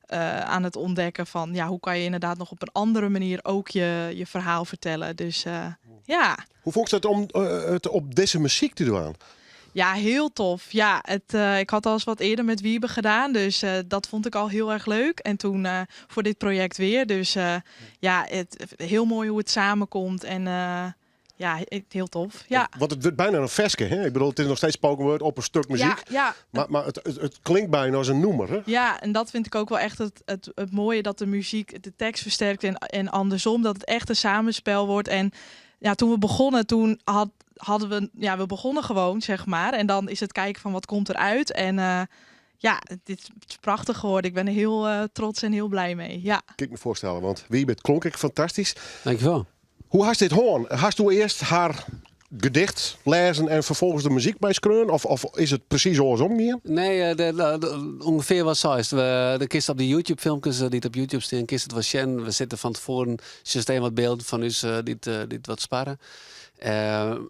[SPEAKER 11] aan het ontdekken van hoe kan je inderdaad nog op een andere manier ook je verhaal vertellen. Dus ja.
[SPEAKER 1] Hoe vond je het om het op deze muziek te doen?
[SPEAKER 11] Ja, heel tof. Ja, ik had al eens wat eerder met Wiebe gedaan, dus dat vond ik al heel erg leuk. En toen voor dit project weer. Dus heel mooi hoe het samenkomt en heel tof. Ja.
[SPEAKER 1] Want het wordt bijna een veske, hè? Ik bedoel, het is nog steeds spoken word op een stuk muziek.
[SPEAKER 11] Ja.
[SPEAKER 1] Maar het klinkt bijna als een noemer, hè?
[SPEAKER 11] Ja, en dat vind ik ook wel echt het mooie, dat de muziek de tekst versterkt en andersom, dat het echt een samenspel wordt. En ja, toen we begonnen, we begonnen gewoon, zeg maar. En dan is het kijken van wat komt eruit. En dit is prachtig geworden. Ik ben er heel trots en heel blij mee. Ja.
[SPEAKER 1] Kan ik me voorstellen, want wie het klonk ik fantastisch.
[SPEAKER 12] Dankjewel.
[SPEAKER 1] Hoe hast dit hoorn? Hast u eerst haar gedicht lezen en vervolgens de muziek bij skreun? Of is het precies andersom hier?
[SPEAKER 12] Nee, ongeveer wat zo is. De kist op de YouTube-filmpjes die het op YouTube staan, kist het was Shen. We zitten van tevoren systeem wat beelden van ons die wat sparren.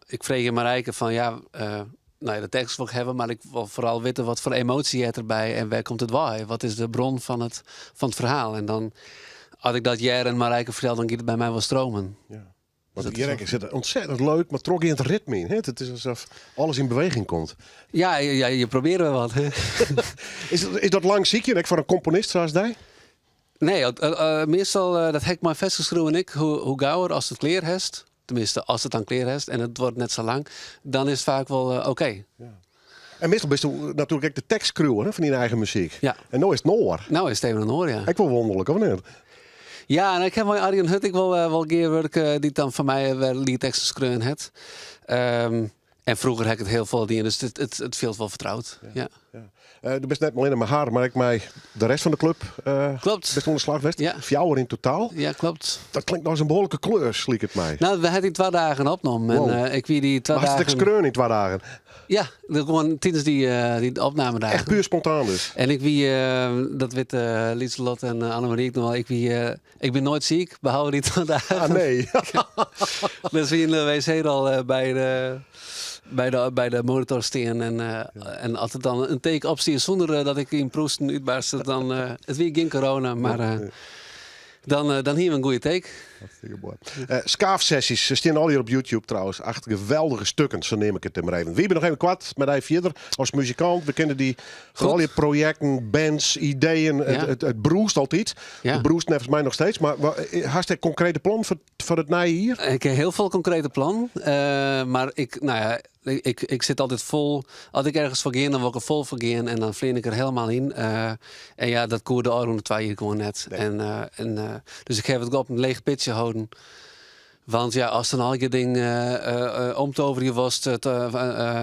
[SPEAKER 12] Ik vreeg je Marijke van de tekst wil ik hebben, maar ik wil vooral weten wat voor emotie je hebt erbij en waar komt het waar? Wat is de bron van het verhaal? En dan, als ik dat jij en Marijke vertel, dan gaat het bij mij wel stromen.
[SPEAKER 1] Ja. Want hier zit ontzettend leuk, maar trok je in het ritme in. Hè? Het is alsof alles in beweging komt.
[SPEAKER 12] Ja, je probeert wel wat.
[SPEAKER 1] Is dat lang ziek je voor een componist zoals jij?
[SPEAKER 12] Nee, meestal dat heb ik maar vastgeschreven ik. Hoe gauwer als het kleer heeft, tenminste als het dan kleer heeft en het wordt net zo lang, dan is het vaak wel oké.
[SPEAKER 1] Ja. En meestal bist u natuurlijk ook de tekstcrewer van je eigen muziek.
[SPEAKER 12] Ja.
[SPEAKER 1] En nu is het noor.
[SPEAKER 12] Nou is het even een oor, ja.
[SPEAKER 1] Ik wil wonderlijk, of niet?
[SPEAKER 12] Ja, en ik heb wel Arjen Hut, ik wil wel geerwerk die dan van mij wel die teksten schreeuwen het. En vroeger heb ik het heel veel die, dus het viel wel vertrouwd. Ja.
[SPEAKER 1] Je bent net alleen maar haar, maar ik mij de rest van de club
[SPEAKER 12] klopt.
[SPEAKER 1] best onder slag geweest.
[SPEAKER 12] Ja.
[SPEAKER 1] 4 uur in totaal.
[SPEAKER 12] Ja, klopt.
[SPEAKER 1] Dat klinkt nou als een behoorlijke kleur, sliek het mij.
[SPEAKER 12] Nou, we hadden die 2 dagen opgenomen.
[SPEAKER 1] Wow.
[SPEAKER 12] En ik wie die 2
[SPEAKER 1] maar
[SPEAKER 12] dagen...
[SPEAKER 1] het skreun in 2 dagen?
[SPEAKER 12] Ja, gewoon tijdens die opname dagen.
[SPEAKER 1] Echt puur spontaan dus?
[SPEAKER 12] En ik wie, dat weet Lieselot en Annemarie ook nog wel, ik ben nooit ziek, behalve die 2 dagen.
[SPEAKER 1] Ah, nee.
[SPEAKER 12] Dus we in de wc al bij de monitor staan en als het dan een teken opstiert zonder dat ik in proesten uitbarstte, dan het weer geen corona, maar dan hier een goede take.
[SPEAKER 1] Hartstikke mooi. Skaafsessies, ze staan al hier op YouTube trouwens. 8 geweldige stukken, zo neem ik het maar even. Wie ben nog even kwart met hij verder als muzikant. We kennen die van al je projecten, bands, ideeën.
[SPEAKER 12] Ja.
[SPEAKER 1] Het broest altijd.
[SPEAKER 12] Ja.
[SPEAKER 1] Het broest volgens mij nog steeds. Maar hast je een concrete plan voor het naaien hier?
[SPEAKER 12] Ik heb heel veel concrete plan, maar ik zit altijd vol. Als ik ergens voor ga, dan word ik er vol voor gaan en dan vlieg ik er helemaal in. En ja, dat koerde de 2 hier gewoon net. Nee. Dus ik heb het op een leeg pitje houden. Want ja, als dan al je ding om te over je was,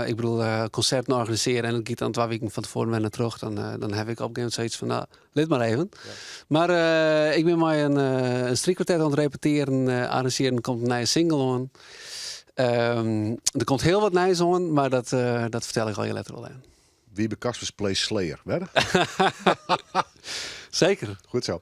[SPEAKER 12] ik bedoel concerten organiseren en het gaat dan 2 weken van tevoren weer terug, dan heb ik op een gegeven moment zoiets van, nou, let maar even. Ja. Maar ik ben maar een striekkwartet aan het repeteren, arrangeren, komt een nieuwe single aan. Er komt heel wat nieuws aan, maar dat vertel ik al je letter al aan.
[SPEAKER 1] Wiebe Kaspers plays Slayer, hè?
[SPEAKER 12] Zeker.
[SPEAKER 1] Goed zo.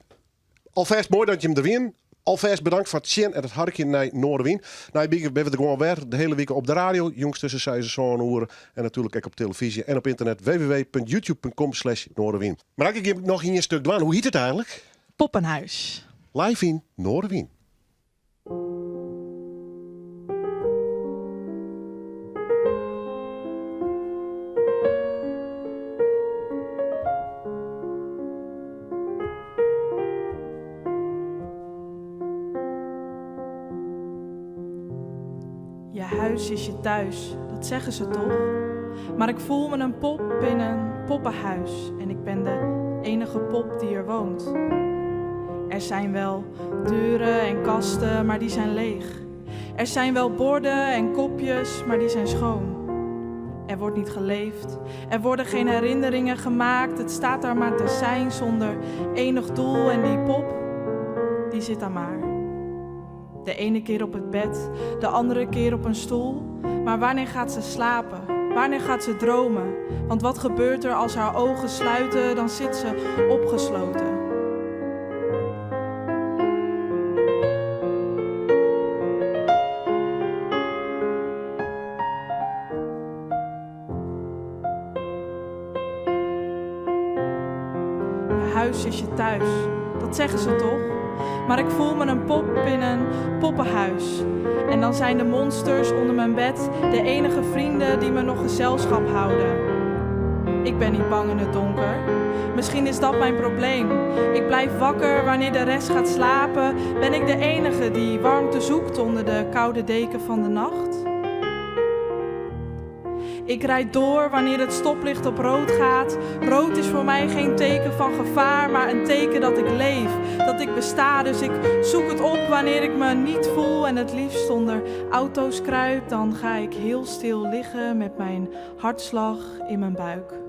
[SPEAKER 1] Alvast mooi dat je hem er wint. Alvast bedankt voor het zien en het hartje naar Noorderwien. Nou, ik ben er gewoon weer de hele week op de radio. Jongs tussen 6 en 7 uur. En natuurlijk ook op televisie en op internet www.youtube.com/Noorderwien. Maar ik heb nog hier een stuk doen. Hoe heet het eigenlijk?
[SPEAKER 11] Poppenhuis.
[SPEAKER 1] Live in Noorderwien.
[SPEAKER 11] Je huis is je thuis, dat zeggen ze toch? Maar ik voel me een pop in een poppenhuis. En ik ben de enige pop die er woont. Er zijn wel deuren en kasten, maar die zijn leeg. Er zijn wel borden en kopjes, maar die zijn schoon. Er wordt niet geleefd, er worden geen herinneringen gemaakt. Het staat daar maar te zijn zonder enig doel. En die pop, die zit daar maar. De ene keer op het bed, de andere keer op een stoel. Maar wanneer gaat ze slapen? Wanneer gaat ze dromen? Want wat gebeurt er als haar ogen sluiten? Dan zit ze opgesloten. Je huis is je thuis, dat zeggen ze toch? Maar ik voel me een pop in een poppenhuis. En dan zijn de monsters onder mijn bed de enige vrienden die me nog gezelschap houden. Ik ben niet bang in het donker. Misschien is dat mijn probleem. Ik blijf wakker wanneer de rest gaat slapen. Ben ik de enige die warmte zoekt onder de koude deken van de nacht? Ik rijd door wanneer het stoplicht op rood gaat. Rood is voor mij geen teken van gevaar, maar een teken dat ik leef, dat ik besta. Dus ik zoek het op wanneer ik me niet voel en het liefst onder auto's kruip. Dan ga ik heel stil liggen met mijn hartslag in mijn buik.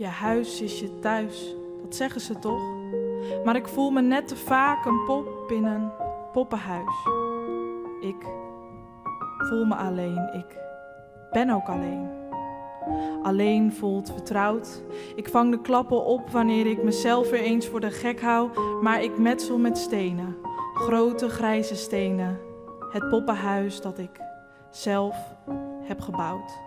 [SPEAKER 11] Je huis is je thuis, dat zeggen ze toch? Maar ik voel me net te vaak een pop in een poppenhuis. Ik voel me alleen, ik ben ook alleen. Alleen voelt vertrouwd. Ik vang de klappen op wanneer ik mezelf weer eens voor de gek hou. Maar ik metsel met stenen, grote grijze stenen. Het poppenhuis dat ik zelf heb gebouwd.